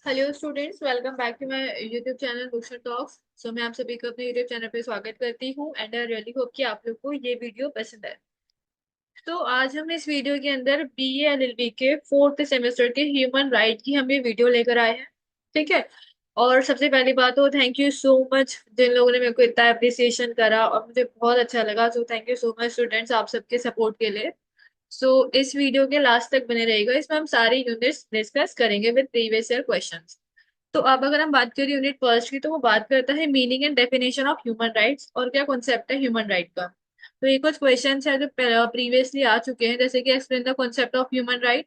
Hello students, welcome back to my YouTube channel books and talks. मैं आप सभी को अपने यूट्यूब चैनल पे स्वागत करती हूँ एंड आई रियली होप कि आप लोग को ये वीडियो पसंद है। तो आज हम इस वीडियो के अंदर बीए एलएलबी के फोर्थ सेमेस्टर के ह्यूमन राइट की हम ये वीडियो लेकर आए हैं। ठीक है। और सबसे पहली बात तो थैंक यू सो मच जिन लोगों ने मेरे को इतना अप्रिसिएशन करा और मुझे बहुत अच्छा लगा। So thank you so much students, आप सबके सपोर्ट के लिए। इस वीडियो के लास्ट तक बने रहेगा, इसमें हम सारे यूनिट्स डिस्कस करेंगे विद प्रीवियस ईयर क्वेश्चंस। तो अब अगर हम बात करें यूनिट फर्स्ट की, तो वो बात करता है meaning and definition of human rights और क्या कॉन्सेप्ट है ह्यूमन राइट का। तो ये कुछ क्वेश्चन है जो प्रीवियसली आ चुके हैं, जैसे कि explain the concept of human right,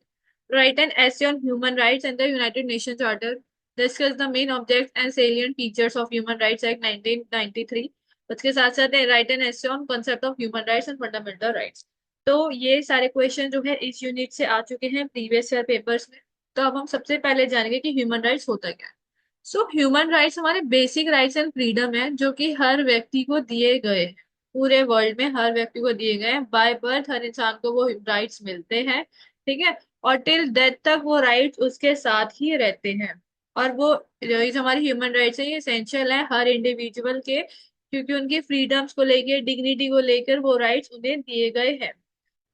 right an essay on human rights and the United nation charter, discuss the main objects and salient features of human rights act 1993। उसके साथ साथ right an essay on concept of human rights and fundamental rights. तो ये सारे question जो है इस unit से आ चुके हैं प्रीवियस ईयर पेपर्स में। तो अब हम सबसे पहले जानेंगे कि ह्यूमन राइट्स होता क्या है। ह्यूमन राइट्स हमारे बेसिक राइट्स एंड फ्रीडम है जो कि हर व्यक्ति को दिए गए हैं। पूरे वर्ल्ड में हर व्यक्ति को दिए गए हैं, बाय बर्थ हर इंसान को वो राइट्स मिलते हैं। ठीक है। और टिल डेथ तक वो राइट्स उसके साथ ही रहते हैं। और वो ये जो हमारी ह्यूमन राइट्स है ये एसेंशियल है हर इंडिविजुअल के, क्योंकि उनकी फ्रीडम्स को लेकर डिग्निटी को लेकर वो राइट्स उन्हें दिए गए हैं।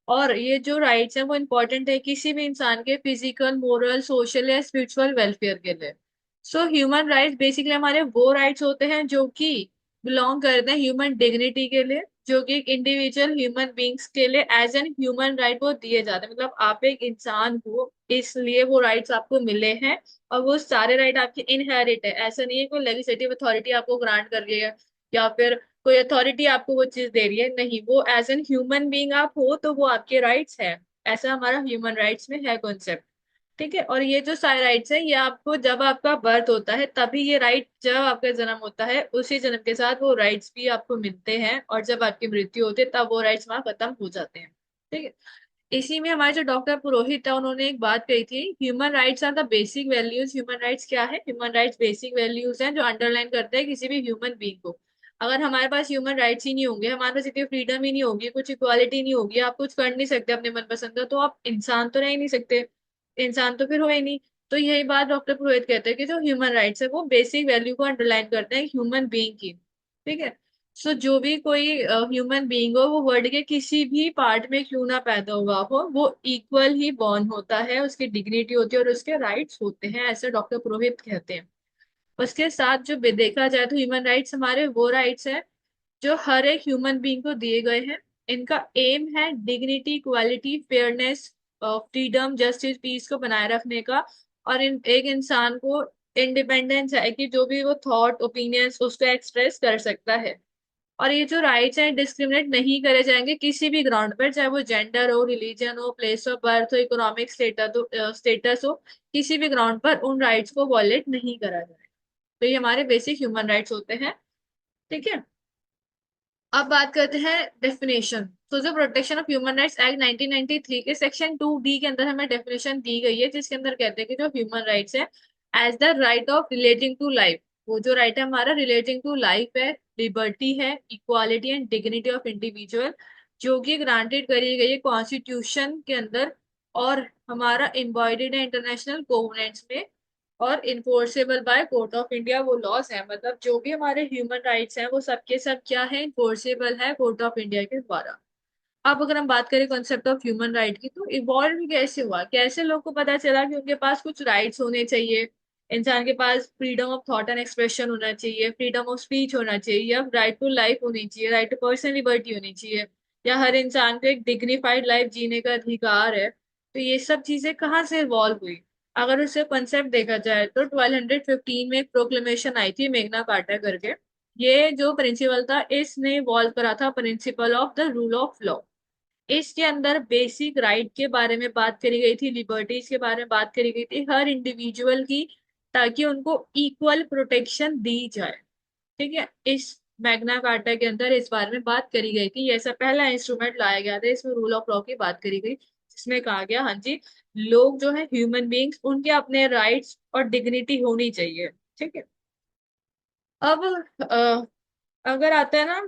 और ये जो राइट्स हैं वो इम्पोर्टेंट है किसी भी इंसान के फिजिकल, मोरल, सोशल या स्पिरिचुअल वेलफेयर के लिए। ह्यूमन राइट्स बेसिकली हमारे वो राइट्स होते हैं जो कि बिलोंग करते हैं ह्यूमन डिग्निटी के लिए, जो कि एक इंडिविजुअल ह्यूमन बींग्स के लिए एज एन ह्यूमन राइट वो दिए जाते हैं। मतलब आप एक इंसान हो इसलिए वो राइट्स आपको मिले हैं। और वो सारे राइट आपके इनहेरिट है, ऐसा नहीं है कोई लेजिस्लेटिव अथॉरिटी आपको ग्रांट कर रही है या फिर कोई अथॉरिटी आपको वो चीज दे रही है, नहीं, वो एज एन ह्यूमन बीइंग आप हो तो वो आपके राइट्स है। ऐसा हमारा ह्यूमन राइट्स में है कॉन्सेप्ट। ठीक है। और ये जो सारे राइट्स है ये आपको जब आपका बर्थ होता है तभी ये राइट, जब आपका जन्म होता है उसी जन्म के साथ वो राइट्स भी आपको मिलते हैं, और जब आपकी मृत्यु होती है तब वो राइट्स वहां खत्म हो जाते हैं। ठीक है। इसी में हमारे जो डॉक्टर पुरोहित है उन्होंने एक बात कही थी, human rights are the basic values. Human rights क्या है? ह्यूमन राइट्स बेसिक वैल्यूज हैं जो अंडरलाइन करते हैं किसी भी ह्यूमन बीइंग को। अगर हमारे पास ह्यूमन राइट्स ही नहीं होंगे, हमारे पास इतनी फ्रीडम ही नहीं होगी, कुछ इक्वालिटी नहीं होगी, आप कुछ कर नहीं सकते अपने मनपसंद का, तो आप इंसान तो रह ही नहीं सकते। इंसान तो फिर हो ही नहीं। तो यही बात डॉक्टर पुरोहित कहते हैं कि जो ह्यूमन राइट्स है वो बेसिक वैल्यू को अंडरलाइन करते हैं ह्यूमन बीइंग की। ठीक है। जो भी कोई ह्यूमन बीइंग हो वो वर्ल्ड के किसी भी पार्ट में क्यों ना पैदा हुआ हो, वो इक्वल ही बॉर्न होता है, उसकी डिग्निटी होती है और उसके राइट्स होते हैं, ऐसे डॉक्टर पुरोहित कहते हैं। उसके साथ जो देखा जाए तो ह्यूमन राइट्स हमारे वो राइट्स हैं जो हर एक ह्यूमन बीइंग को दिए गए हैं। इनका एम है dignity, equality, fairness, freedom, justice, peace को बनाए रखने का। और एक इंसान को इंडिपेंडेंस है कि जो भी वो थॉट, ओपिनियंस उसको एक्सप्रेस कर सकता है। और ये जो राइट्स हैं डिस्क्रिमिनेट नहीं करे जाएंगे किसी भी ग्राउंड पर, चाहे वो जेंडर हो, रिलीजन हो, प्लेस ऑफ बर्थ हो, इकोनॉमिक स्टेटस हो, किसी भी ग्राउंड पर उन राइट्स को वॉलेट नहीं करा जाएगा। तो ये हमारे बेसिक ह्यूमन राइट्स होते हैं। ठीक है। अब बात करते हैं डेफिनेशन। जो protection of human rights act 1993 के सेक्शन 2D के अंदर हमें डेफिनेशन दी गई है, जिसके अंदर कहते हैं कि जो ह्यूमन राइट्स है as the right of relating to life. वो जो राइट है हमारा रिलेटिंग टू लाइफ है, लिबर्टी है, equality and dignity of individual, जो कि ग्रांटेड करी गई है कॉन्स्टिट्यूशन के अंदर, और हमारा एम्बॉयडेड है इंटरनेशनल कोवेनेंट्स में, और enforceable by court of India. वो लॉस है, मतलब जो भी हमारे ह्यूमन राइट्स हैं वो सबके सब क्या है, इन्फोर्सेबल है कोर्ट ऑफ इंडिया के द्वारा। अब अगर हम बात करें कॉन्सेप्ट ऑफ ह्यूमन राइट की, तो इवॉल्व भी कैसे हुआ, कैसे लोग को पता चला कि उनके पास कुछ राइट्स होने चाहिए। इंसान के पास freedom of thought and expression होना चाहिए, फ्रीडम ऑफ स्पीच होना चाहिए, या राइट टू लाइफ होनी चाहिए, राइट टू पर्सनल लिबर्टी होनी चाहिए, या हर इंसान को एक डिग्निफाइड लाइफ जीने का अधिकार है। तो ये सब चीजें कहाँ से इवॉल्व हुई? अगर उससे कंसेप्ट देखा जाए तो 1215 में एक प्रोक्लेमेशन आई थी मेग्ना कार्टा करके। ये जो प्रिंसिपल था इसने इवॉल्व करा था principle of the rule of law. इसके अंदर बेसिक राइट के बारे में बात करी गई थी, लिबर्टीज के बारे में बात करी गई थी हर इंडिविजुअल की, ताकि उनको इक्वल प्रोटेक्शन दी जाए। ठीक है। इस मैग्ना कार्टा के अंदर इस बारे में बात करी गई थी, ये ऐसा पहला इंस्ट्रूमेंट लाया गया था, इसमें रूल ऑफ लॉ की बात करी गई, जिसमें कहा गया हाँ जी, लोग जो है ह्यूमन बींग्स उनके अपने राइट्स और डिग्निटी होनी चाहिए। ठीक है। अब अगर आता है ना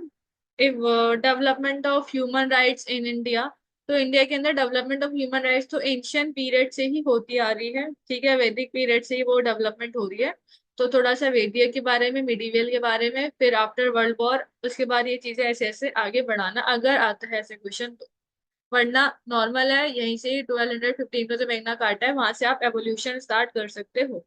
development of human rights in India, तो इंडिया के अंदर डेवलपमेंट ऑफ ह्यूमन राइट्स तो एंशियंट पीरियड से ही होती आ रही है, ठीक है, वैदिक पीरियड से ही वो डेवलपमेंट हो रही है। तो थोड़ा सा वैदिक के बारे में, मिडिवल के बारे में, फिर आफ्टर वर्ल्ड वॉर उसके बाद ये चीजें ऐसे ऐसे आगे बढ़ाना अगर आता है ऐसे क्वेश्चन तो। वरना नॉर्मल है, यहीं से ही 1215 का जो मैग्ना कार्टा है वहां से आप एवोल्यूशन स्टार्ट कर सकते हो।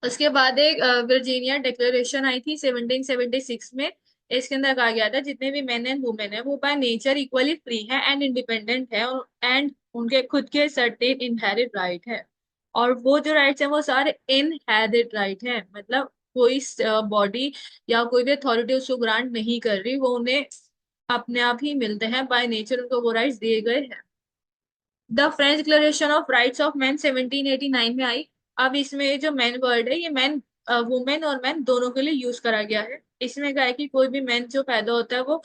उसके बाद एक वर्जीनिया डिक्लेरेशन आई थी 1776 में। इसके अंदर कहा गया था जितने भी मेन एंड वुमेन है वो बाय नेचर इक्वली फ्री है एंड इंडिपेंडेंट है, एंड उनके खुद के सर्टेन इनहेरिट राइट है। और वो जो राइट्स हैं वो सारे इनहेरिट राइट है, मतलब कोई बॉडी या कोई भी अथॉरिटी उसको ग्रांट नहीं कर रही, वो उन्हें अपने आप ही मिलते हैं, बाय नेचर उनको वो राइट्स दिए गए हैं। The French declaration of rights of man 1789 में आई। अब इसमें जो मैन वर्ड है ये मैन, वुमेन और मैन दोनों के लिए यूज करा गया है। इसमें कहा है कि कोई भी मैन जो पैदा होता है वो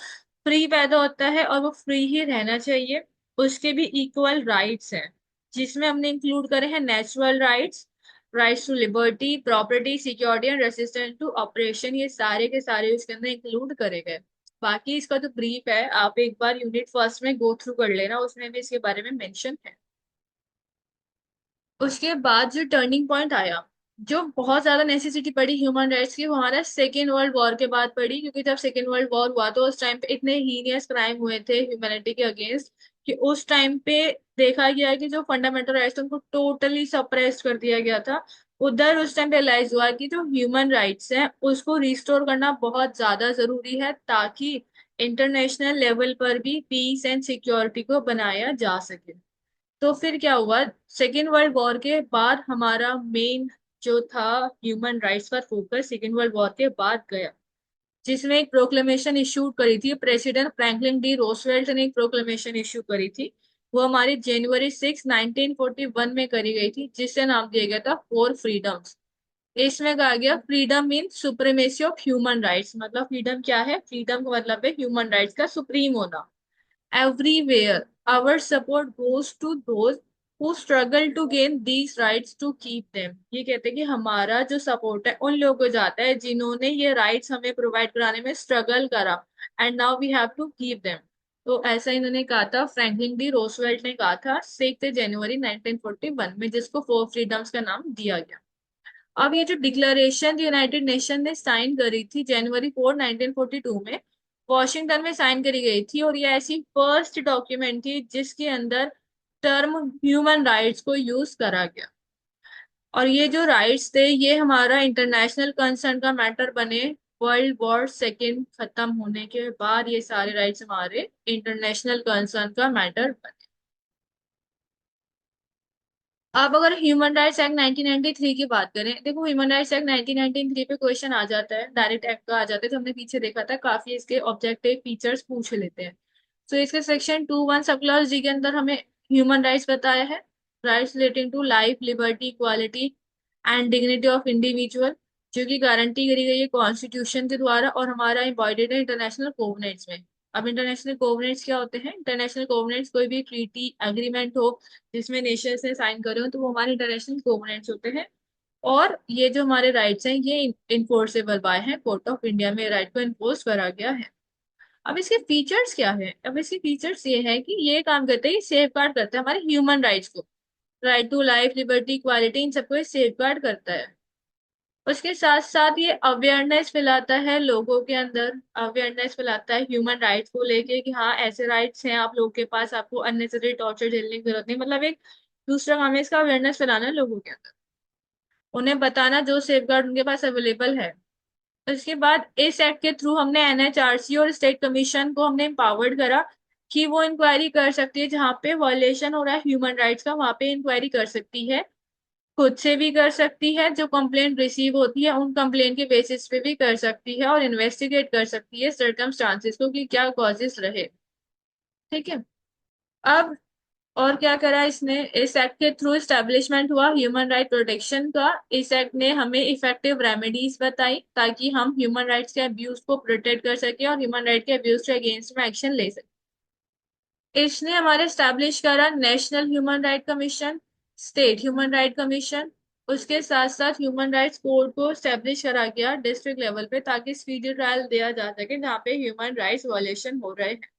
फ्री पैदा होता है और वो फ्री ही रहना चाहिए। उसके भी इक्वल राइट्स हैं, जिसमें हमने इंक्लूड करे हैं natural rights, rights to liberty, property, security and resistance to operation, ये सारे के सारे उसके अंदर इंक्लूड करे गए। बाकी इसका जो ब्रीफ है आप एक बार यूनिट फर्स्ट में गो थ्रू कर लेना, उसमें भी इसके बारे में मेंशन है। उसके बाद जो टर्निंग पॉइंट आया, जो बहुत ज्यादा नेसेसिटी पड़ी ह्यूमन राइट्स की, वो हमारा सेकेंड वर्ल्ड वॉर के बाद पड़ी, क्योंकि जब सेकेंड वर्ल्ड वॉर हुआ तो उस टाइम पे इतने हीनियस क्राइम हुए थे ह्यूमैनिटी के अगेंस्ट कि उस टाइम पे देखा गया कि जो फंडामेंटल राइट्स उनको टोटली सप्रेस कर दिया गया था। उधर उस टाइम रियलाइज हुआ कि जो ह्यूमन राइट्स हैं उसको रिस्टोर करना बहुत ज्यादा जरूरी है, ताकि इंटरनेशनल लेवल पर भी पीस एंड सिक्योरिटी को बनाया जा सके। तो फिर क्या हुआ, सेकेंड वर्ल्ड वॉर के बाद हमारा मेन जो था ह्यूमन राइट्स पर फोकस सेकेंड वर्ल्ड वॉर के बाद गया, जिसमें एक प्रोक्लेमेशन इशू करी थी प्रेसिडेंट फ्रैंकलिन डी रोosवेल्ट ने, एक प्रोक्लेमेशन इशू करी थी। वो हमारी जनवरी 6 1941 में करी गई थी, जिससे नाम दिया गया था फोर फ्रीडम्स। इसमें कहा गया freedom mean supremacy of human rights, मतलब फ्रीडम क्या है, फ्रीडम का मतलब है ह्यूमन राइट्स का सुप्रीम होना। Everywhere, our support goes to those who struggle to gain these rights to keep them। ये कहते हैं कि हमारा जो सपोर्ट है उन लोगों को जाता है जिन्होंने ये राइट्स हमें प्रोवाइड कराने में स्ट्रगल करा, and now we have to keep them. तो ऐसा इन्होंने कहा था, फ्रैंकलिन डी रोosवेल्ट ने कहा था 6 जनवरी 1941 में, जिसको फोर फ्रीडम्स का नाम दिया गया। अब ये जो डिक्लेरेशन यूनाइटेड नेशन ने साइन करी थी जनवरी 4 1942 में, वॉशिंगटन में साइन करी गई थी, और ये ऐसी फर्स्ट डॉक्यूमेंट थी जिसके अंदर टर्म ह्यूमन राइट्स को यूज करा गया। और ये जो राइट्स थे ये हमारा इंटरनेशनल कंसर्न का मैटर बने। वर्ल्ड वॉर 2 खत्म होने के बाद ये सारे राइट्स हमारे इंटरनेशनल कंसर्न का मैटर बने। अब अगर ह्यूमन राइट्स एक्ट 1993 की बात करें, देखो ह्यूमन राइट्स एक्ट 1993 पे क्वेश्चन आ जाता है, डायरेक्ट एक्ट का आ जाता है, जो हमने पीछे देखा था, काफी इसके ऑब्जेक्टिव फीचर्स पूछ लेते हैं। तो इसके सेक्शन 2(1) सब क्लॉज जी के अंदर हमें ह्यूमन राइट्स बताया है, rights relating to life, liberty, equality and dignity of individual, जो कि गारंटी करी गई है कॉन्स्टिट्यूशन के द्वारा और हमारा इम्बॉडेड है इंटरनेशनल कोवेनेंट्स में। अब इंटरनेशनल कोवेनेंट्स क्या होते हैं, इंटरनेशनल कोवेनेंट्स कोई भी ट्रीटी एग्रीमेंट हो जिसमें नेशंस ने साइन करे हो तो वो हमारे इंटरनेशनल कोवेनेंट्स होते हैं। और ये जो हमारे राइट्स हैं ये इन्फोर्सेबल बाय हैं, कोर्ट ऑफ इंडिया में राइट को इन्फोर्स करा गया है। अब इसके फीचर्स क्या है, अब इसके फीचर्स ये है कि ये काम करते हैं, सेफ गार्ड करता है हमारे ह्यूमन राइट्स को, right to life, liberty, equality, इन सबको ये सेफ गार्ड करता है। उसके साथ साथ ये अवेयरनेस फैलाता है लोगों के अंदर, अवेयरनेस फैलाता है ह्यूमन राइट्स को लेके कि हाँ ऐसे राइट्स हैं आप लोगों के पास, आपको अननेसेसरी टॉर्चर झेलने की जरूरत नहीं, मतलब एक दूसरा काम है इसका अवेयरनेस फैलाना है लोगों के अंदर, उन्हें बताना जो सेफगार्ड उनके पास अवेलेबल है। उसके बाद इस एक्ट के थ्रू हमने एनएचआरसी और स्टेट कमीशन को हमने एम्पावर्ड करा कि वो इंक्वायरी कर सकती है, जहाँ पे वायलेशन हो रहा है ह्यूमन राइट्स का वहां पे इंक्वायरी कर सकती है, खुद से भी कर सकती है, जो कंप्लेंट रिसीव होती है उन कंप्लेंट के बेसिस पे भी कर सकती है, और इन्वेस्टिगेट कर सकती है सर्कमस्टांसेस को कि क्या कॉजेस रहे। ठीक है। अब और क्या करा इसने, इस एक्ट के थ्रू स्टैब्लिशमेंट हुआ ह्यूमन राइट प्रोटेक्शन का। इस एक्ट ने हमें इफेक्टिव रेमेडीज बताई ताकि हम ह्यूमन राइट्स के अब्यूज को प्रोटेक्ट कर सके और ह्यूमन राइट के अब्यूज के अगेंस्ट में एक्शन ले सके। इसने हमारे स्टैब्लिश करा national human right commission, state human right commission. उसके साथ साथ ह्यूमन राइट्स कोर्ट को स्टैब्लिश करा गया डिस्ट्रिक्ट लेवल पे, ताकि स्पीडी ट्रायल दिया जा सके जहाँ पे ह्यूमन राइट्स वायलेशन हो रहे हैं।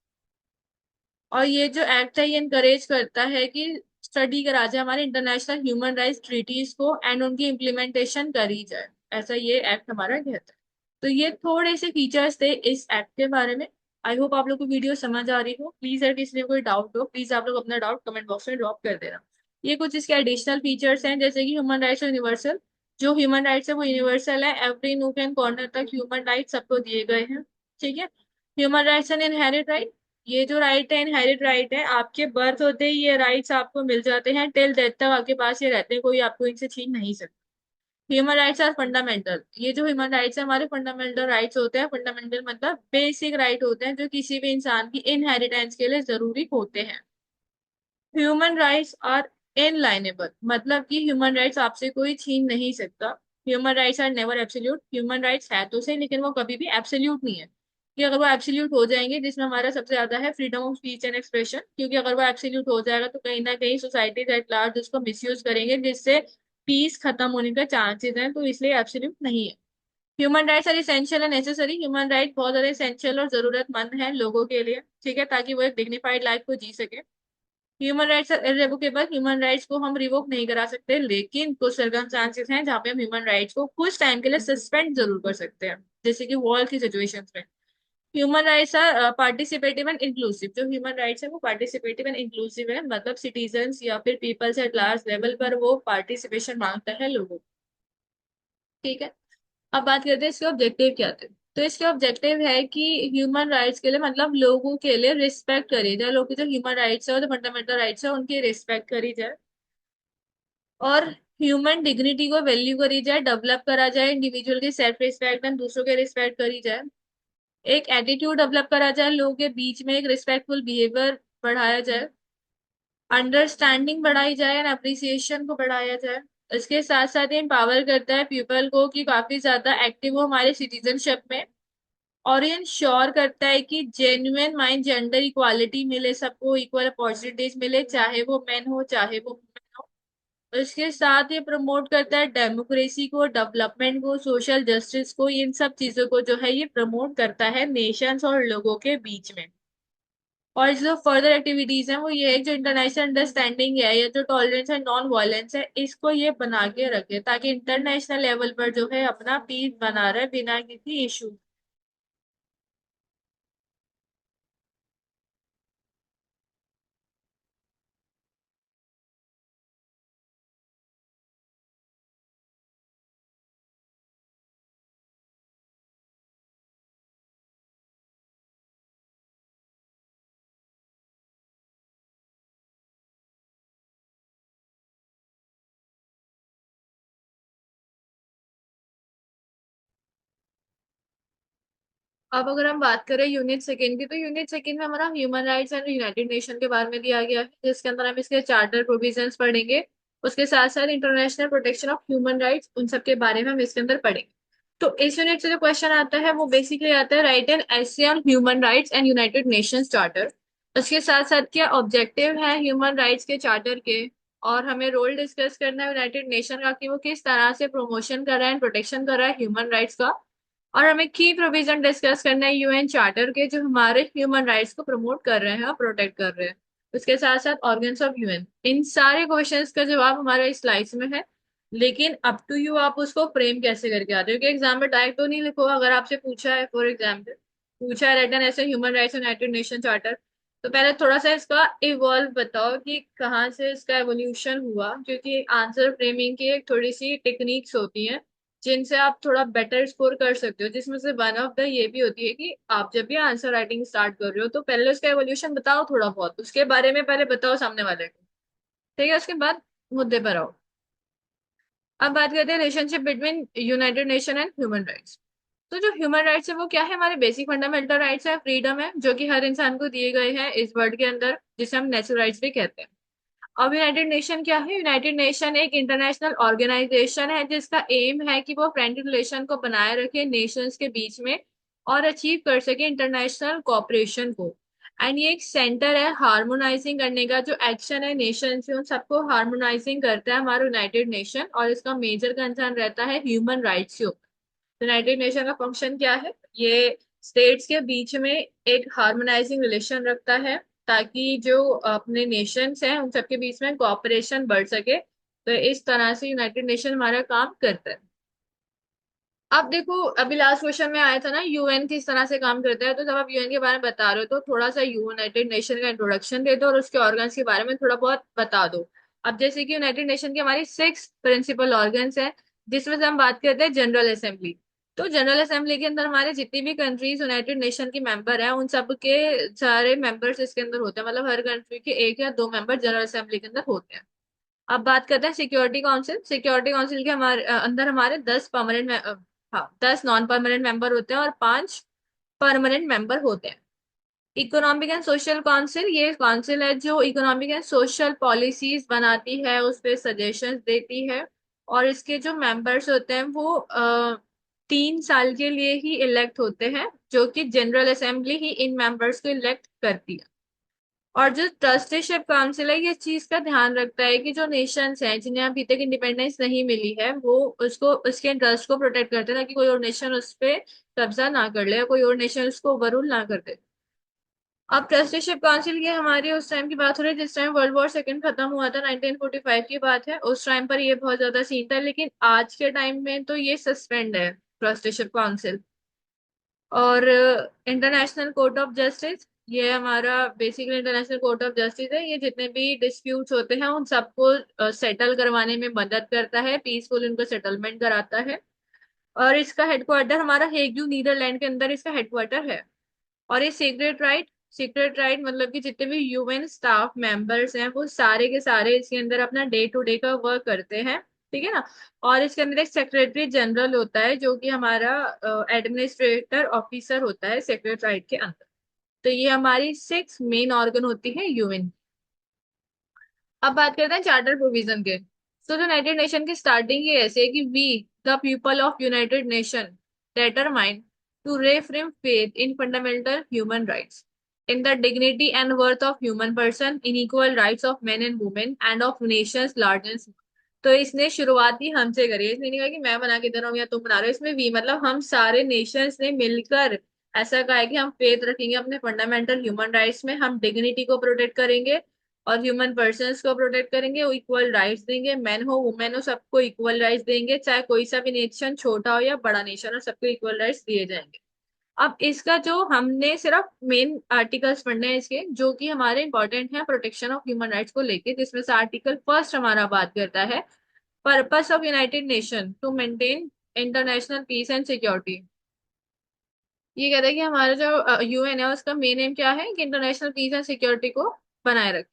और ये जो एक्ट है ये इनकरेज करता है कि स्टडी करा जाए हमारे इंटरनेशनल ह्यूमन राइट्स ट्रीटीज को एंड उनकी इम्प्लीमेंटेशन करी जाए, ऐसा ये एक्ट हमारा कहता है। तो ये थोड़े से फीचर्स थे इस एक्ट के बारे में। आई होप आप लोग को वीडियो समझ आ रही हो। प्लीज अगर किसी ने कोई डाउट हो, प्लीज आप लोग अपना डाउट कमेंट बॉक्स में ड्रॉप कर देना। ये कुछ इसके एडिशनल फीचर्स हैं, जैसे कि ह्यूमन राइट्स यूनिवर्सल। जो ह्यूमन राइट्स है वो यूनिवर्सल है, एवरी नूक एंड कॉर्नर तक ह्यूमन राइट्स सबको दिए गए हैं। ठीक है। Human rights and inherit right. ये जो राइट है इनहेरिट राइट है, आपके बर्थ होते ही ये राइट्स आपको मिल जाते हैं, टिल डेथ तक आपके पास ये रहते हैं, कोई आपको इनसे छीन नहीं सकता। Human rights are fundamental. ये जो ह्यूमन राइट्स है हमारे फंडामेंटल राइट्स होते हैं। फंडामेंटल मतलब बेसिक राइट होते हैं जो किसी भी इंसान की इनहेरिटेंस के लिए जरूरी होते हैं। ह्यूमन राइट्स आर इनलाइनेबल, मतलब कि ह्यूमन राइट्स आपसे कोई छीन नहीं सकता। Human rights are never absolute. Human rights है तो सही, लेकिन वो कभी भी एब्सोल्यूट नहीं है, कि अगर वो एब्सोल्यूट हो जाएंगे, जिसमें हमारा सबसे ज्यादा है freedom of speech and expression, क्योंकि अगर वो एब्सोल्यूट हो जाएगा तो कहीं ना कहीं सोसाइटीज एट लार्ज उसको मिसयूज करेंगे, जिससे पीस खत्म होने का चांसेस हैं, तो इसलिए एब्सोल्यूट नहीं है। Human rights are essential and necessary. Human right बहुत ज्यादा इसेंशियल और जरूरतमंद है लोगों के लिए, ठीक है, ताकि वो एक डिग्निफाइड लाइफ को जी सके। Human rights irrevocable. Human rights को हम रिवोक नहीं करा सकते, लेकिन कुछ सर्कमस्टांसेस हैं जहाँ पे हम ह्यूमन राइट्स को कुछ टाइम के लिए सस्पेंड जरूर कर सकते हैं, जैसे कि वॉर की सिचुएशंस में। Human rights are participative and inclusive. जो ह्यूमन राइट्स है वो पार्टिसिपेटिव एंड इंक्लूसिव है, मतलब सिटीजन्स या फिर पीपल्स एट लार्ज लेवल पर वो पार्टिसिपेशन मांगता है लोगों को। ठीक है। अब बात करते हैं इसके ऑब्जेक्टिव क्या थे। तो इसके ऑब्जेक्टिव है कि ह्यूमन राइट्स के लिए, मतलब लोगों के लिए रिस्पेक्ट करी जाए, लोगों की जो ह्यूमन राइट्स है और जो फंडामेंटल राइट्स है उनकी रिस्पेक्ट करी जाए, और ह्यूमन डिग्निटी को वैल्यू करी जाए, डेवलप करा जाए, इंडिविजुअल की सेल्फ रिस्पेक्ट एंड दूसरों के रिस्पेक्ट करी जाए। एक एटीट्यूड डेवलप करा जाए, लोगों के बीच में एक रिस्पेक्टफुल बिहेवियर बढ़ाया जाए, अंडरस्टैंडिंग बढ़ाई जाए एंड अप्रिसिएशन को बढ़ाया जाए। इसके साथ साथ ये एम्पावर करता है पीपल को कि काफी ज्यादा एक्टिव हो हमारे सिटीजनशिप में, और ये इंश्योर करता है कि जेन्युइन माइंड जेंडर इक्वालिटी मिले, सबको इक्वल अपॉर्चुनिटीज मिले, चाहे वो मेन हो चाहे वो वुमेन हो। और इसके साथ ये प्रमोट करता है डेमोक्रेसी को, डेवलपमेंट को, सोशल जस्टिस को, इन सब चीजों को जो है ये प्रमोट करता है नेशंस और लोगों के बीच में। और जो फर्दर एक्टिविटीज हैं वो ये है, जो इंटरनेशनल अंडरस्टैंडिंग है या जो टॉलरेंस है, नॉन वायलेंस है, इसको ये बना के रखे, ताकि इंटरनेशनल लेवल पर जो है अपना पीस बना रहे बिना किसी इशू। अब अगर हम बात करें यूनिट सेकेंड की, तो यूनिट सेकेंड में हमारा human rights and United nation के बारे में दिया गया है, जिसके अंदर हम इसके चार्टर प्रोविजंस पढ़ेंगे। उसके साथ साथ international protection of human rights, उन सब के बारे में हम इसके अंदर पढ़ेंगे। तो इस यूनिट से जो क्वेश्चन आता है वो बेसिकली आता है, राइट एंड ऐसे on human rights and United Nations charter. उसके साथ साथ क्या ऑब्जेक्टिव है ह्यूमन राइट्स के चार्टर के, और हमें रोल डिस्कस करना है यूनाइटेड नेशन का कि वो किस तरह से प्रमोशन कर रहा है, प्रोटेक्शन कर रहा है ह्यूमन राइट्स का। और हमें की प्रोविजन डिस्कस करना है यूएन चार्टर के, जो हमारे ह्यूमन राइट्स को प्रमोट कर रहे हैं और प्रोटेक्ट कर रहे हैं। उसके साथ साथ ऑर्गन्स ऑफ यूएन। इन सारे क्वेश्चंस का जवाब हमारे इस स्लाइड्स में है, लेकिन अप टू यू आप उसको फ्रेम कैसे करके आते हो, कि एग्जाम में डायरेक्ट तो नहीं लिखो। अगर आपसे पूछा है, फॉर एग्जाम्पल पूछा है रिटन ऐसे human rights United nation charter, तो पहले थोड़ा सा इसका इवॉल्व बताओ कि कहाँ से इसका एवोल्यूशन हुआ, क्योंकि आंसर फ्रेमिंग की एक थोड़ी सी टेक्निक्स होती हैं जिनसे आप थोड़ा बेटर स्कोर कर सकते हो, जिसमें से वन ऑफ द ये भी होती है कि आप जब भी आंसर राइटिंग स्टार्ट कर रहे हो तो पहले उसका एवोल्यूशन बताओ, थोड़ा बहुत उसके बारे में पहले बताओ सामने वाले को। ठीक है, उसके बाद मुद्दे पर आओ। अब बात करते हैं relationship between United nation and human rights. तो जो ह्यूमन राइट्स है वो क्या है, हमारे बेसिक फंडामेंटल राइट्स है, फ्रीडम है, जो कि हर इंसान को दिए गए हैं इस वर्ल्ड के अंदर, जिसे हम नेचुरल राइट्स भी कहते हैं। अब यूनाइटेड नेशन क्या है, यूनाइटेड नेशन एक इंटरनेशनल ऑर्गेनाइजेशन है जिसका एम है कि वो फ्रेंडली रिलेशन को बनाए रखे नेशंस के बीच में, और अचीव कर सके इंटरनेशनल कोऑपरेशन को। एंड ये एक सेंटर है हार्मोनाइजिंग करने का, जो एक्शन है नेशन से उन सबको हार्मोनाइजिंग करता है हमारा यूनाइटेड नेशन, और इसका मेजर कंसर्न रहता है ह्यूमन राइट्स के ऊपर। यूनाइटेड नेशन का फंक्शन क्या है, ये स्टेट्स के बीच में एक हार्मोनाइजिंग रिलेशन रखता है, ताकि जो अपने नेशंस हैं उन सबके बीच में कोऑपरेशन बढ़ सके। तो इस तरह से यूनाइटेड नेशन हमारा काम करता है। अब देखो, अभी लास्ट क्वेश्चन में आया था ना यूएन किस तरह से काम करता है, तो जब आप यूएन के बारे में बता रहे हो तो थोड़ा सा यूनाइटेड नेशन का इंट्रोडक्शन दे दो और उसके ऑर्गन्स के बारे में थोड़ा बहुत बता दो। अब जैसे कि यूनाइटेड नेशन की हमारी 6 प्रिंसिपल ऑर्गन्स हैं, जिसमें से हम बात करते हैं जनरल असेंबली। तो जनरल असेंबली के अंदर हमारे जितनी भी कंट्रीज यूनाइटेड नेशन की मेंबर हैं उन सब के सारे मेंबर्स इसके अंदर होते हैं, मतलब हर कंट्री के एक या दो मेंबर जनरल असेंबली के अंदर होते हैं। अब बात करते हैं सिक्योरिटी काउंसिल। सिक्योरिटी काउंसिल के हमारे अंदर हमारे 10 परमानेंट, हाँ 10 नॉन परमानेंट मेंबर होते हैं और 5 परमानेंट मेंबर होते हैं। इकोनॉमिक एंड सोशल काउंसिल, ये काउंसिल है जो इकोनॉमिक एंड सोशल पॉलिसीज बनाती है, उस पे सजेशंस देती है। और इसके जो मेंबर्स होते हैं वो 3 साल के लिए ही इलेक्ट होते हैं, जो कि जनरल असेंबली ही इन मेंबर्स को इलेक्ट करती है। और जो ट्रस्टीशिप काउंसिल है ये चीज का ध्यान रखता है कि जो नेशंस हैं जिन्हें अभी तक इंडिपेंडेंस नहीं मिली है वो उसको उसके इंटरेस्ट को प्रोटेक्ट करते हैं, ताकि कोई और नेशन उस पे कब्जा ना कर ले या कोई और नेशन उसको ओवररूल ना कर दे। अब ट्रस्टीशिप काउंसिल की हमारी उस टाइम की बात हो रही है जिस टाइम वर्ल्ड वॉर 2 खत्म हुआ था, 1945 की बात है। उस टाइम पर ये बहुत ज्यादा सीन था, लेकिन आज के टाइम में तो ये सस्पेंड है ट्रस्टीशिप काउंसिल। और इंटरनेशनल कोर्ट ऑफ जस्टिस, ये हमारा basically international court of justice है। ये जितने भी डिस्प्यूट्स होते हैं उन सबको सेटल करवाने में मदद करता है, पीसफुल उनको सेटलमेंट कराता है। और इसका हेडक्वार्टर हमारा हेग, नीदरलैंड के अंदर इसका हेडक्वार्टर है। और ये सीक्रेट राइट मतलब कि जितने भी यूएन स्टाफ मेंबर्स हैं वो सारे के सारे इसके अंदर अपना डे टू डे का वर्क करते हैं, ठीक है ना। और इसके अंदर एक सेक्रेटरी जनरल होता है जो कि हमारा एडमिनिस्ट्रेटर ऑफिसर होता है सेक्रेटराइट के अंदर। तो ये हमारी 6 मेन ऑर्गन होती है यूएन। अब बात करते हैं चार्टर प्रोविजन के। तो यूनाइटेड नेशन की स्टार्टिंग ये ऐसे है कि we the people of United Nation determined to reaffirm faith in fundamental human rights, in the dignity and worth of human person, in equal rights of men and women, and of nations large and small। तो इसने शुरुआत ही हमसे करी है, इसने नहीं कहा कि मैं बना के दे रहा हूँ या तुम बना रहे हो। इसमें वी मतलब हम सारे नेशंस ने मिलकर ऐसा कहा है कि हम फेथ रखेंगे अपने फंडामेंटल ह्यूमन राइट्स में, हम डिग्निटी को प्रोटेक्ट करेंगे और ह्यूमन पर्सन्स को प्रोटेक्ट करेंगे, इक्वल राइट्स देंगे, मैन हो वुमेन हो सबको इक्वल राइट्स देंगे, चाहे कोई सा भी नेशन छोटा हो या बड़ा नेशन हो सबको इक्वल राइट्स दिए जाएंगे। अब इसका जो हमने सिर्फ मेन आर्टिकल्स पढ़ने हैं इसके जो कि हमारे इंपॉर्टेंट हैं प्रोटेक्शन ऑफ ह्यूमन राइट्स को लेके, जिसमें से आर्टिकल फर्स्ट हमारा बात करता है purpose of United Nation to maintain international peace and security. ये कहता है कि हमारा जो यूएन है उसका मेन एम क्या है कि इंटरनेशनल पीस एंड सिक्योरिटी को बनाए रखे,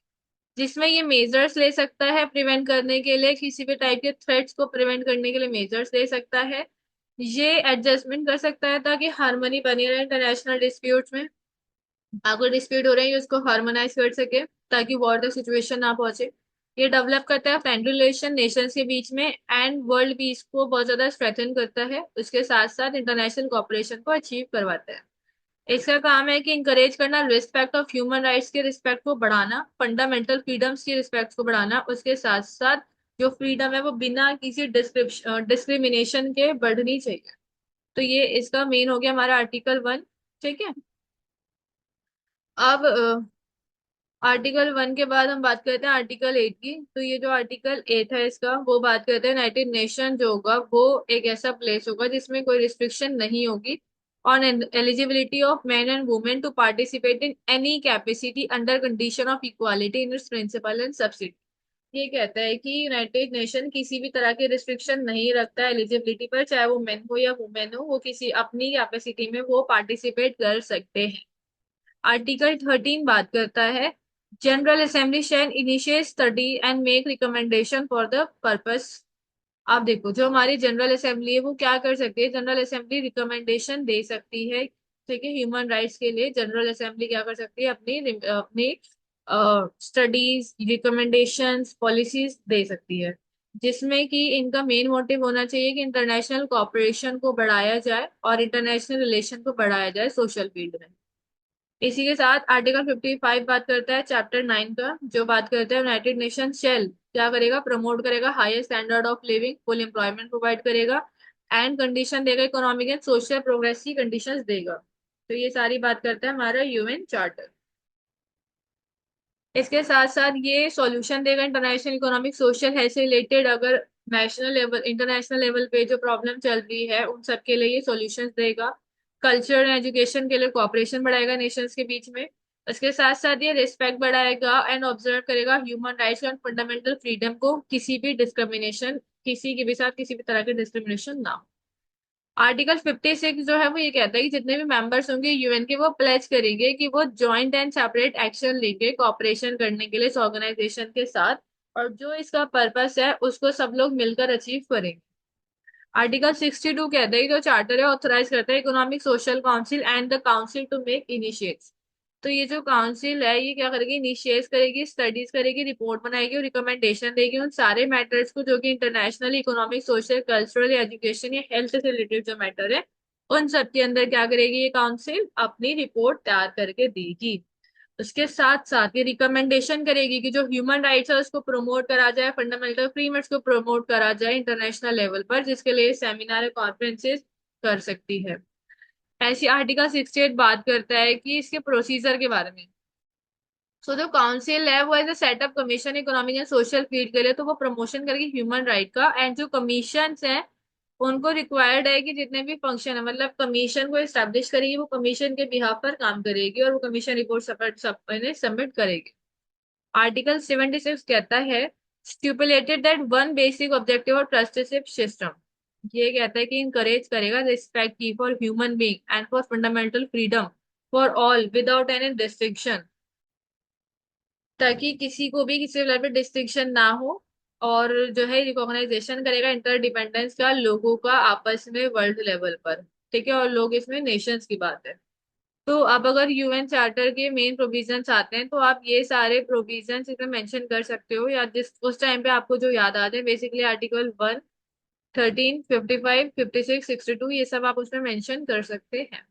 जिसमें ये मेजर्स ले सकता है प्रिवेंट करने के लिए, किसी भी टाइप के थ्रेट्स को प्रिवेंट करने के लिए मेजर्स ले सकता है। ये एडजस्टमेंट कर सकता है ताकि हार्मनी बनी रहे इंटरनेशनल डिस्प्यूट्स में। अगर डिस्प्यूट हो रहे हैं उसको हार्मोनाइज कर सके ताकि वॉर तक सिचुएशन ना पहुंचे। ये डेवलप करता है फ्रेंड रिलेशन नेशंस के बीच में एंड वर्ल्ड पीस को बहुत ज्यादा स्ट्रेथन करता है, उसके साथ साथ इंटरनेशनल कोऑपरेशन को अचीव करवाता है। इसका काम है कि इंकरेज करना रिस्पेक्ट ऑफ ह्यूमन राइट्स के रिस्पेक्ट को बढ़ाना, फंडामेंटल फ्रीडम्स की रिस्पेक्ट को बढ़ाना, उसके साथ साथ जो फ्रीडम है वो बिना किसी डिस्क्रिमिनेशन के बढ़नी चाहिए। तो ये इसका मेन हो गया हमारा आर्टिकल 1, ठीक है। अब आर्टिकल 1 के बाद हम बात करते हैं आर्टिकल 8 की। तो ये जो आर्टिकल 8 है इसका वो बात करते हैं यूनाइटेड नेशन जो होगा वो एक ऐसा प्लेस होगा जिसमें कोई रिस्ट्रिक्शन नहीं होगी on eligibility of man and women to participate in any capacity under condition of equality in its principal and subsidy. ये कहता है कि यूनाइटेड नेशन किसी भी तरह के रिस्ट्रिक्शन नहीं रखता है एलिजिबिलिटी पर, चाहे वो मेन हो या वुमेन हो, वो किसी अपनी कैपेसिटी में वो पार्टिसिपेट कर सकते हैं। आर्टिकल 13 बात करता है General Assembly shall initiate study and make recommendation for the purpose. आप देखो जो हमारी जनरल असेंबली है वो क्या कर सकती है, जनरल असेंबली रिकमेंडेशन दे सकती है, ठीक है। ह्यूमन राइट्स के लिए जनरल असेंबली क्या कर सकती है, अपनी अपनी स्टडीज रिकमेंडेशंस पॉलिसीज दे सकती है, जिसमें कि इनका मेन मोटिव होना चाहिए कि इंटरनेशनल कोऑपरेशन को बढ़ाया जाए और इंटरनेशनल रिलेशन को बढ़ाया जाए सोशल फील्ड में। इसी के साथ आर्टिकल 55 बात करता है चैप्टर 9 का, जो बात करता है यूनाइटेड नेशन शेल क्या करेगा, प्रमोट करेगा higher standard of living, full employment provide करेगा एंड कंडीशन देगा, इकोनॉमिक एंड सोशल प्रोग्रेस की कंडीशंस देगा। तो ये सारी बात करता है हमारा यूएन चार्टर। इसके साथ साथ ये सॉल्यूशन देगा इंटरनेशनल इकोनॉमिक सोशल हेल्थ से रिलेटेड, अगर नेशनल लेवल इंटरनेशनल लेवल पे जो प्रॉब्लम चल रही है उन सब के लिए ये सॉल्यूशंस देगा। कल्चर एंड एजुकेशन के लिए कोऑपरेशन बढ़ाएगा नेशंस के बीच में। इसके साथ साथ ये रिस्पेक्ट बढ़ाएगा एंड ऑब्जर्व करेगा human rights and fundamental freedom को, किसी भी डिस्क्रिमिनेशन, किसी के भी साथ किसी भी तरह की डिस्क्रिमिनेशन ना हो। आर्टिकल 56 जो है वो ये कहता है कि जितने भी मेंबर्स होंगे यूएन के, वो प्लेज करेंगे कि वो जॉइंट एंड सेपरेट एक्शन लेंगे कॉपरेशन करने के लिए इस ऑर्गेनाइजेशन के साथ, और जो इसका पर्पस है उसको सब लोग मिलकर अचीव करेंगे। आर्टिकल 62 कहता है कि जो चार्टर है ऑथराइज करता है economic social council and the council to make initiates. तो ये जो काउंसिल है ये क्या करेगी, इनिशिएट करेगी, स्टडीज करेगी, रिपोर्ट बनाएगी और रिकमेंडेशन देगी उन सारे मैटर्स को जो कि international economic social cultural education या हेल्थ से रिलेटेड जो मैटर है उन सब के अंदर क्या करेगी ये काउंसिल, अपनी रिपोर्ट तैयार करके देगी। उसके साथ साथ ये रिकमेंडेशन करेगी कि जो ह्यूमन राइट्स है उसको प्रमोट करा जाए, फंडामेंटल फ्रीडम्स को प्रमोट करा जाए इंटरनेशनल लेवल पर, जिसके लिए सेमिनार कॉन्फ्रेंसेस कर सकती है। ऐसी आर्टिकल 68 बात करता है कि इसके प्रोसीजर के बारे में। सो जो काउंसिल है वो as a setup commission economic and social field के लिए, तो वो प्रमोशन करेगी ह्यूमन राइट का। एंड जो कमीशन है उनको रिक्वायर्ड है कि जितने भी फंक्शन है, मतलब कमीशन को एस्टेब्लिश करेगी, वो कमीशन के बिहाफ पर काम करेगी और वो कमीशन रिपोर्ट सबमिट करेगी। आर्टिकल 76 कहता है stipulated that one basic objective और ट्रस्टीशिप सिस्टम, ये कहता है कि इंकरेज करेगा रिस्पेक्ट की for human being and for fundamental freedom for all without any destruction, ताकि किसी को भी किसी लेवल पे डिस्टिंक्शन ना हो। और जो है रिकॉग्नाइजेशन करेगा इंटरडिपेंडेंस का लोगों का आपस में वर्ल्ड लेवल पर। ठीक है, और लोग इसमें नेशंस की बात है। तो अब अगर यूएन चार्टर के मेन प्रोविजंस आते हैं तो आप ये सारे प्रोविजंस इसमें मेंशन कर सकते हो, या जिस उस टाइम पे आपको जो याद आते हैं, बेसिकली आर्टिकल 1, 13, 55, 56, 62 ये सब आप उसमें मेंशन कर सकते हैं।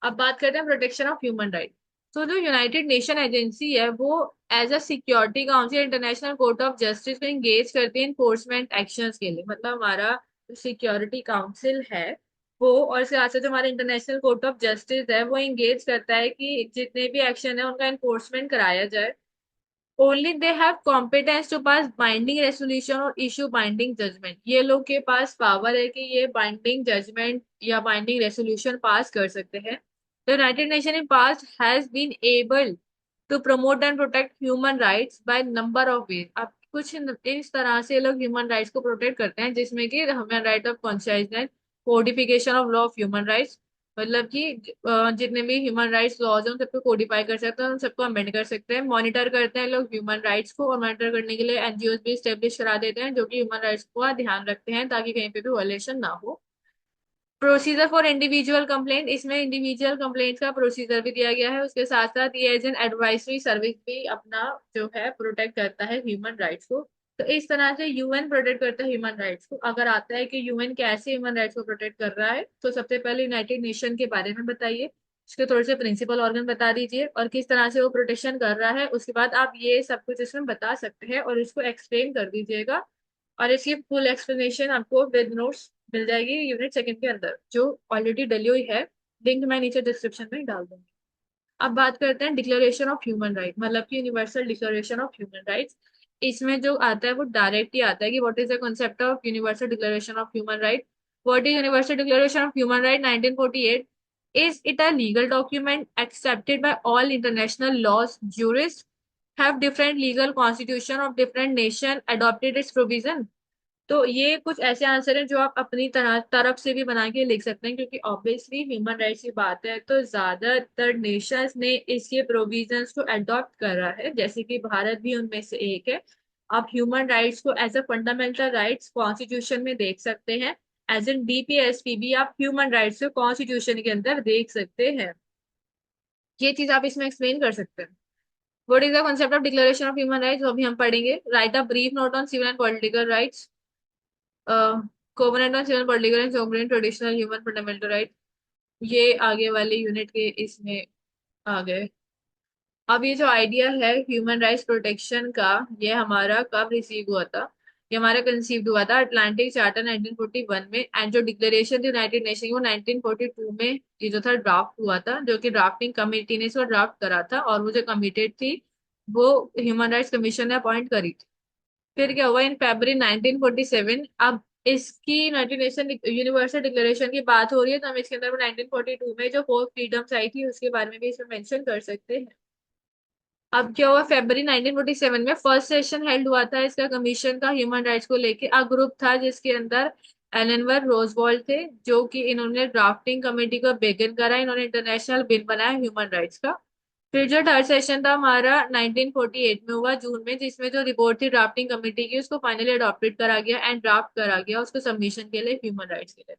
अब बात करते हैं प्रोटेक्शन ऑफ ह्यूमन राइट। तो जो यूनाइटेड नेशन एजेंसी है वो as a security council international court of justice को एंगेज करती है इन्फोर्समेंट एक्शंस के लिए। मतलब हमारा सिक्योरिटी काउंसिल है वो, और इसके साथ साथ जो हमारा इंटरनेशनल कोर्ट ऑफ जस्टिस है वो एंगेज करता है कि जितने भी एक्शन है उनका इन्फोर्समेंट कराया जाए। Only they have competence to pass binding resolution और इशू बाइंडिंग जजमेंट, ये लोग के पास पावर है कि ये बाइंडिंग जजमेंट या बाइंडिंग रेजोल्यूशन पास कर सकते हैं। The United Nations in past has been able to promote and protect human rights by number of ways। अब कुछ इस तरह से लोग ह्यूमन राइट्स को प्रोटेक्ट करते हैं, जिसमें कि human right of consciousness, codification of law of human rights, मतलब कि जितने भी ह्यूमन राइट्स लॉज हैं उन सबको कोडिफाई कर सकते हैं, उन सबको अमेंड कर सकते हैं। मॉनिटर करते हैं लोग ह्यूमन राइट्स को, और मॉनिटर करने के लिए एनजीओ भी स्टेब्लिश करा देते हैं जो कि ह्यूमन राइट्स का ध्यान रखते हैं ताकि कहीं पे भी वायलेशन ना हो। प्रोसीजर फॉर इंडिविजुअल कंप्लेंट, इसमें इंडिविजुअल कंप्लेंट का प्रोसीजर भी दिया गया है। उसके साथ साथ ये एज एन एडवाइजरी सर्विस भी अपना जो है प्रोटेक्ट करता है ह्यूमन राइट्स को। तो इस तरह से यूएन प्रोटेक्ट करता है ह्यूमन राइट्स को। अगर आता है कि यूएन कैसे ह्यूमन राइट्स को प्रोटेक्ट कर रहा है, तो सबसे पहले यूनाइटेड नेशन के बारे में बताइए, उसके थोड़े से प्रिंसिपल ऑर्गन बता दीजिए और किस तरह से वो प्रोटेक्शन कर रहा है। उसके बाद आप ये सब कुछ इसमें बता सकते हैं और इसको एक्सप्लेन कर दीजिएगा, और इसकी फुल एक्सप्लेनेशन आपको विद नोट्स मिल जाएगी यूनिट सेकंड के अंदर, जो ऑलरेडी डली हुई है। लिंक मैं नीचे डिस्क्रिप्शन में डाल दूंगी। अब बात करते हैं डिक्लेरेशन ऑफ ह्यूमन राइट, मतलब कि universal declaration of human rights. इसमें जो आता है वो डायरेक्ट ही आता है कि what is the concept of universal declaration of human right. What is universal declaration of human right 1948? Is it a legal document accepted by all international laws jurists have different legal constitution of different nation adopted its provision? तो ये कुछ ऐसे answer हैं जो आप अपनी तरफ से भी बना के लिख सकते हैं, क्योंकि ऑब्वियसली ह्यूमन राइट्स की बात है तो ज्यादातर नेशंस ने इसके प्रोविजंस को अडॉप्ट करा है, जैसे कि भारत भी उनमें से एक है। आप ह्यूमन राइट्स को as a fundamental rights constitution में देख सकते हैं, एज एन डीपीएसपी भी आप ह्यूमन राइट्स को कॉन्स्टिट्यूशन के अंदर देख सकते हैं। ये चीज आप इसमें एक्सप्लेन कर सकते हैं। What is the concept of declaration of human rights, अभी हम पढ़ेंगे। Write a brief note on civil and political rights, covenant on civil political and sovereign traditional human fundamental right, ये आगे वाले यूनिट के इसमें आ गए। अब ये जो आइडिया है ह्यूमन राइट्स प्रोटेक्शन का, ये हमारा कब रिसीव हुआ था? ये हमारा कंसीव्ड हुआ था अटलांटिक चार्टर 1941 में, एंड जो डिक्लेरेशन थी यूनाइटेड नेशन की वो 1942 में ये जो था ड्राफ्ट हुआ था, जो कि ड्राफ्टिंग कमेटी ने इसको ड्राफ्ट करा था, और वो जो कमिटेड थी वो ह्यूमन राइट्स कमीशन ने अपॉइंट करी थी। फिर क्या हुआ इन फरवरी 1947, अब इसकी यूनाइटेड नेशन यूनिवर्सल डिक्लेरेशन की बात हो रही है, तो हम इसके अंदर 1942 में जो फोर फ्रीडम्स आई थी उसके बारे में भी इसमें मेंशन कर सकते हैं। अब क्या हुआ, फरवरी 1947 में फर्स्ट सेशन हेल्ड हुआ था इसका कमीशन का ह्यूमन राइट्स को लेके। अ ग्रुप था जिसके अंदर एलेनवर रोजवॉल्ड थे, जो कि इन्होंने ड्राफ्टिंग कमेटी को बेगिन करा, इन्होंने इंटरनेशनल बिल बनाया ह्यूमन राइट्स का। फिर जो थर्ड सेशन था हमारा 1948 में हुआ जून में, जिसमें जो रिपोर्ट थी ड्राफ्टिंग कमेटी की उसको फाइनली अडॉप्टेड करा गया एंड ड्राफ्ट करा गया उसको सबमिशन के लिए ह्यूमन राइट्स के लिए।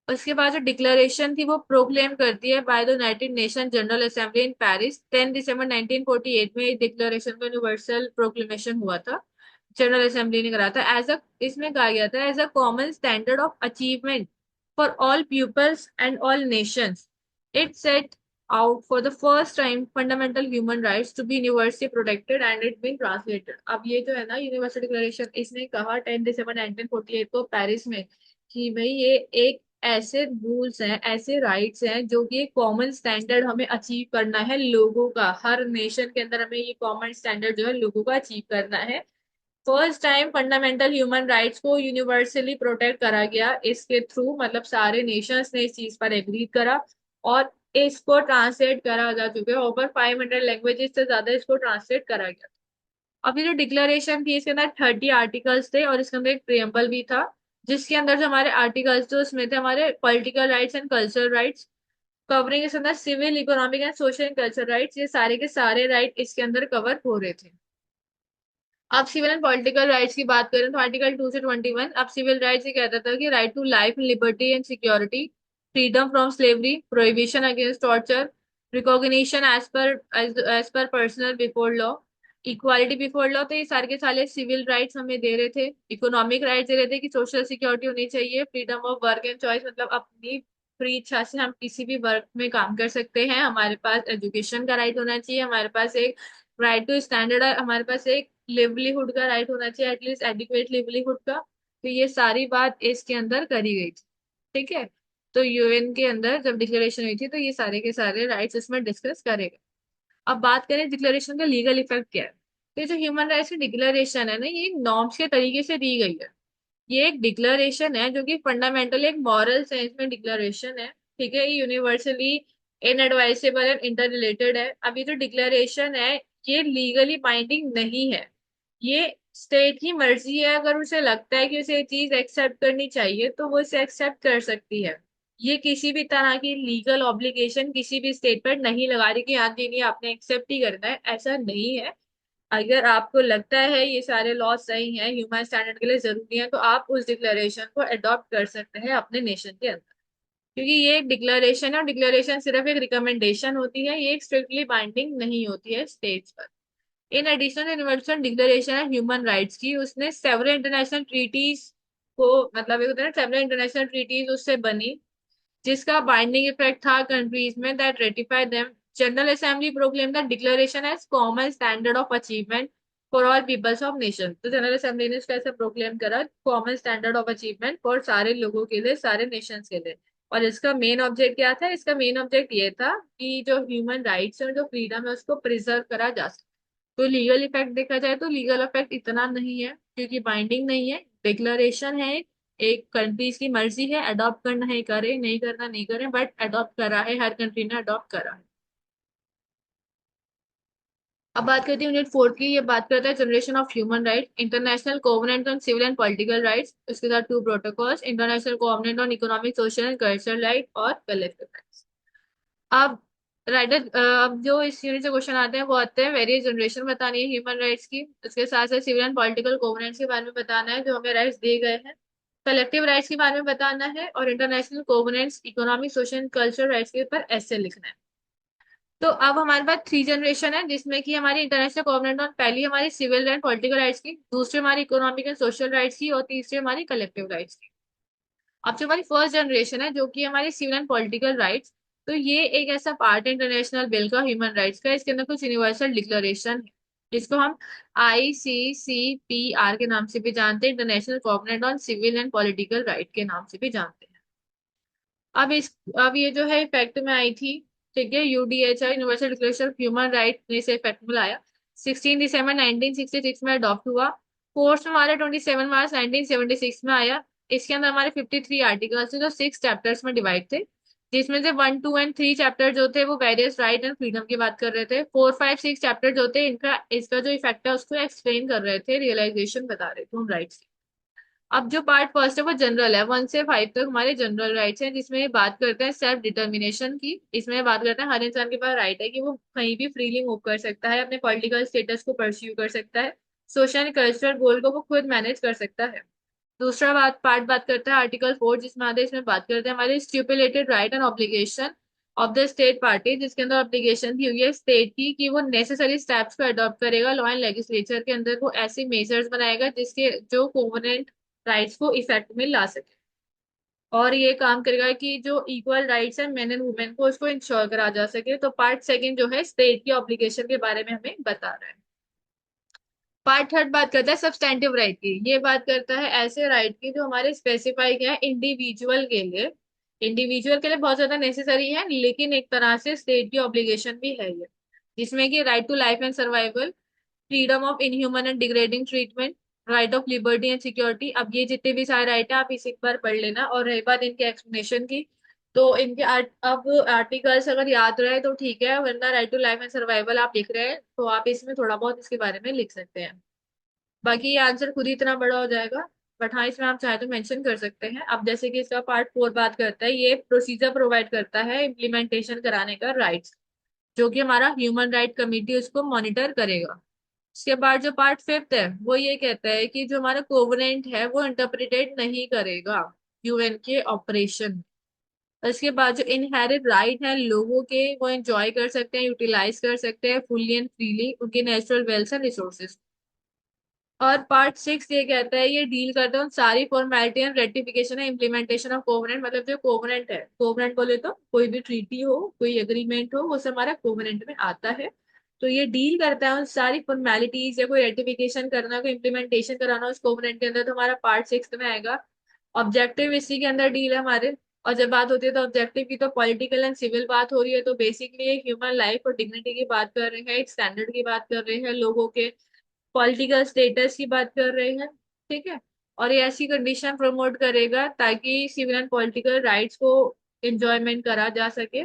उसके बाद जो डिक्लेरेशन थी वो प्रोक्लेम करती है by the United nation general assembly in Paris 10 दिसंबर 1948 में। डिक्लेरेशन का यूनिवर्सल प्रोक्लेमेशन हुआ था, जनरल असेंबली ने करा था। एज अ, इसमें कहा गया था as a common standard of achievement for all peoples and all nations, it set out for the first time fundamental human rights to be universally protected and it been translated। अब ये जो है ना universal declaration, इसने कहा 10 दिसंबर 1948 को Paris में कि भाई ये एक ऐसे रूल्स हैं, ऐसे राइट्स हैं जो कि एक कॉमन स्टैंडर्ड हमें अचीव करना है लोगों का, हर नेशन के अंदर हमें ये कॉमन स्टैंडर्ड जो है लोगों का अचीव करना है। First time fundamental human rights को यूनिवर्सली प्रोटेक्ट करा गया इसके थ्रू, मतलब सारे नेशंस ने इस चीज पर एग्री करा और इसको ट्रांसलेट करा जा चुका है। ओवर 500 लैंग्वेजेस से ज्यादा इसको ट्रांसलेट करा गया। अभी जो डिक्लेरेशन थी इसके अंदर 30 आर्टिकल्स थे और इसके अंदर एक प्रियम्बल भी था, जिसके अंदर जो हमारे आर्टिकल्स थे उसमें थे हमारे political rights and cultural rights, covering इसके अंदर civil economic and social and cultural rights, ये सारे के सारे राइट इसके अंदर कवर हो रहे थे। अब सिविल एंड पॉलिटिकल राइट्स की बात करें तो आर्टिकल 2 से 21, अब सिविल राइट्स ये कहता था कि right to life liberty and security, freedom from slavery, prohibition against torture, recognition as per personal before law, equality before law. तो ये सारे के सारे सिविल राइट्स हमें दे रहे थे। इकोनॉमिक राइट्स दे रहे थे कि सोशल सिक्योरिटी होनी चाहिए, freedom of work and choice, मतलब अपनी फ्री इच्छा से हम किसी भी वर्क में काम कर सकते हैं, हमारे पास एजुकेशन का राइट होना चाहिए, हमारे पास एक राइट टू स्टैंडर्ड, हमारे पास एक लिवलीहुड का राइट होना चाहिए, एटलीस्ट एडिक्वेट लिवलीहुड का। तो ये सारी बात इसके अंदर करी गई थी। ठीक है, तो यूएन के अंदर जब डिक्लेरेशन हुई थी तो ये सारे के सारे राइट्स इसमें डिस्कस करेगा। अब बात करें डिक्लेरेशन का लीगल इफेक्ट क्या है, तो ये जो ह्यूमन राइट्स की डिक्लेरेशन है ना, ये नॉर्म्स के तरीके से दी गई है। ये एक डिक्लेरेशन है जो कि फंडामेंटल एक मॉरल सेंस में डिक्लेरेशन है। ठीक है, ये यूनिवर्सली इनएडवाइसेबल एंड इंटर रिलेटेड है। अभी जो डिक्लेरेशन है ये लीगली बाइंडिंग नहीं है, ये स्टेट की मर्जी है, अगर उसे लगता है कि उसे ये चीज एक्सेप्ट करनी चाहिए तो वो इसे एक्सेप्ट कर सकती है। ये किसी भी तरह की लीगल ऑब्लिगेशन किसी भी स्टेट पर नहीं लगा रही कि हाँ जी नहीं आपने एक्सेप्ट ही करना है, ऐसा नहीं है। अगर आपको लगता है ये सारे लॉ सही हैं, ह्यूमन स्टैंडर्ड के लिए जरूरी है, तो आप उस डिक्लेरेशन को अडॉप्ट कर सकते हैं अपने नेशन के अंदर। क्योंकि ये एक डिक्लेरेशन है और डिक्लेरेशन सिर्फ एक रिकमेंडेशन होती है, ये एक स्ट्रिक्टली बाइंडिंग नहीं होती है स्टेट्स पर। इन एडिशनल यूनिवर्सल डिक्लेरेशन है ह्यूमन राइट्स की, उसने सेवरल इंटरनेशनल ट्रीटीज को, मतलब एक होता है ना सेवरल इंटरनेशनल ट्रीटीज उससे बनी, जिसका बाइंडिंग इफेक्ट था कंट्रीज में that ratify them. General assembly proclaim the declaration as common standard of achievement for all peoples of nation. तो जनरल असेंबली ने इसको ऐसा प्रोक्लेम करा common standard of achievement for सारे लोगों के लिए, सारे नेशंस के लिए। और इसका मेन ऑब्जेक्ट क्या था, इसका मेन ऑब्जेक्ट ये था कि जो ह्यूमन राइट्स है, जो फ्रीडम है, उसको प्रिजर्व करा जा सके। तो लीगल इफेक्ट देखा जाए तो लीगल इफेक्ट इतना नहीं है क्योंकि बाइंडिंग नहीं है, डिक्लेरेशन है, एक कंट्रीज की मर्जी है अडॉप्ट करना है करे, नहीं करना नहीं करे, बट अडॉप्ट करा है, हर कंट्री ने अडॉप्ट करा है। अब बात करते हैं यूनिट 4 की, ये बात करता है generation of human right, international covenant on civil and political rights, उसके साथ two protocols, international covenant on economic social and cultural right और कलेक्टिव राइट्स। अब राइटर, अब जो इस यूनिट से क्वेश्चन आते हैं वो आते हैं वेरियस जनरेशन बतानी है ह्यूमन राइट्स की, उसके साथ साथ सिविल एंड पॉलिटिकल कोवेनेंट्स के बारे में बताना है जो हमें राइट्स दिए गए हैं, कलेक्टिव राइट्स के बारे में बताना है और international covenants economic social and cultural rights के ऊपर ऐसे लिखना है। तो अब हमारे पास थ्री जनरेशन है जिसमें कि हमारी इंटरनेशनल कोवेनेंट ऑन, पहली हमारी सिविल एंड पॉलिटिकल राइट्स की, दूसरी हमारी इकोनॉमिक एंड सोशल राइट्स की और तीसरी हमारी कलेक्टिव राइट्स की। अब जो हमारी फर्स्ट जनरेशन है जो कि हमारी सिविल एंड पॉलिटिकल राइट्स, तो ये एक ऐसा पार्ट है इंटरनेशनल बिल का ह्यूमन राइट्स का, इसके अंदर कुछ यूनिवर्सल डिक्लेरेशन है जिसको हम ICCPR के नाम से भी जानते हैं, international covenant on civil and political right के नाम से भी जानते हैं। अब ये जो है इफेक्ट में आई थी ठीक है, UDHR universal declaration of human right ने से इफेक्ट में लाया। 16 दिसंबर 1966 में अडॉप्ट हुआ। फोर्स में हमारे 27 मार्च 1976 में आया। इसके अंदर हमारे 53 आर्टिकल्स थे जो 6 चैप्टर्स में डिवाइड थे, जिसमें से 1, 2 एंड 3 चैप्टर जो थे वो वेरियस राइट एंड फ्रीडम की बात कर रहे थे। 4, 5, 6 चैप्टर जो थे इनका इसका जो इफेक्ट है उसको एक्सप्लेन कर रहे थे, रियलाइजेशन बता रहे थे उन राइट्स। अब जो पार्ट फर्स्ट है वो जनरल है, 1 से 5 तक हमारे जनरल राइट्स हैं, जिसमें ये बात करते हैं सेल्फ डिटर्मिनेशन की। इसमें ये बात करते हैं हर इंसान के पास राइट है कि वो कहीं भी फ्रीली मूव कर सकता है, अपने पॉलिटिकल स्टेटस को परस्यू कर सकता है, सोशल एंड कल्चरल गोल को वो खुद मैनेज कर सकता है। दूसरा बात करता है आर्टिकल 4, जिसमें आधे इसमें बात करते हैं हमारे stipulated right and obligation of the state party, जिसके अंदर ऑब्लिगेशन दी हुई है स्टेट की कि वो नेसेसरी स्टेप्स को अडॉप्ट करेगा लॉ एंड लेजिस्लेचर के अंदर, वो ऐसे मेजर्स बनाएगा जिसके जो कोवेनेंट राइट्स को इफेक्ट में ला सके, और ये काम करेगा कि जो इक्वल राइट्स है मेन एंड वुमेन को उसको इंश्योर करा जा सके। तो पार्ट सेकंड जो है स्टेट की ऑब्लिगेशन के बारे में हमें बता रहा है। पार्ट थर्ड बात करता है सब्सटैंटिव राइट की। ये बात करता है ऐसे राइट की जो हमारे स्पेसिफाई किया है इंडिविजुअल के लिए, इंडिविजुअल के लिए बहुत ज्यादा नेसेसरी है, लेकिन एक तरह से स्टेट की ऑब्लिगेशन भी है ये, जिसमें कि right to life and survival, freedom of inhuman and degrading treatment, right of liberty and security. अब ये जितने भी सारे राइट है आप इसे एक बार पढ़ लेना। और रही बात इनके एक्सप्लेनेशन की, तो इनके अब आर्टिकल्स अगर याद रहे तो ठीक है, वरना right to life and survival आप लिख रहे हैं तो आप इसमें थोड़ा बहुत इसके बारे में लिख सकते हैं। बाकी ये आंसर खुद ही इतना बड़ा हो जाएगा, बट हाँ इसमें आप चाहे तो मेंशन कर सकते हैं। अब जैसे कि इसका पार्ट 4 बात करता है, ये प्रोसीजर प्रोवाइड करता है इम्प्लीमेंटेशन कराने का राइट्स, जो कि हमारा ह्यूमन राइट कमेटी उसको मॉनिटर करेगा। उसके बाद जो पार्ट 5 है वो ये कहता है कि जो हमारा कोवेनेंट है वो इंटरप्रिटेट नहीं करेगा यूएन के ऑपरेशन। उसके बाद जो इनहेरिट राइट है लोगों के, वो एंजॉय कर सकते हैं, यूटिलाइज कर सकते हैं फुल्ली एंड फ्रीली उनके नेचुरल वेल्थ एंड रिसोर्सेज। और पार्ट 6 ये कहता है, ये डील करता है उन सारी फॉर्मेलिटी एंड रेटिफिकेशन है इम्प्लीमेंटेशन ऑफ कोवेनेंट। मतलब जो कोवेनेंट है, कोवेनेंट बोले तो कोई भी ट्रीटी हो कोई एग्रीमेंट हो वो सब हमारा कोवेनेंट में आता है। तो ये डील करता है उन सारी फॉर्मेलिटीज या कोई रेटिफिकेशन करना कोई इम्प्लीमेंटेशन कराना उस कोवेनेंट के अंदर, तो हमारा पार्ट 6 में आएगा। ऑब्जेक्टिव इसी के अंदर डील है हमारे। और जब बात होती है तो ऑब्जेक्टिव की तो पॉलिटिकल एंड सिविल बात हो रही है, तो बेसिकली एक ह्यूमन लाइफ और डिग्निटी की बात कर रहे हैं, एक स्टैंडर्ड की बात कर रहे हैं, लोगों के पॉलिटिकल स्टेटस की बात कर रहे हैं। ठीक है, और ये ऐसी कंडीशन प्रमोट करेगा ताकि सिविल एंड पॉलिटिकल राइट्स को एंजॉयमेंट करा जा सके,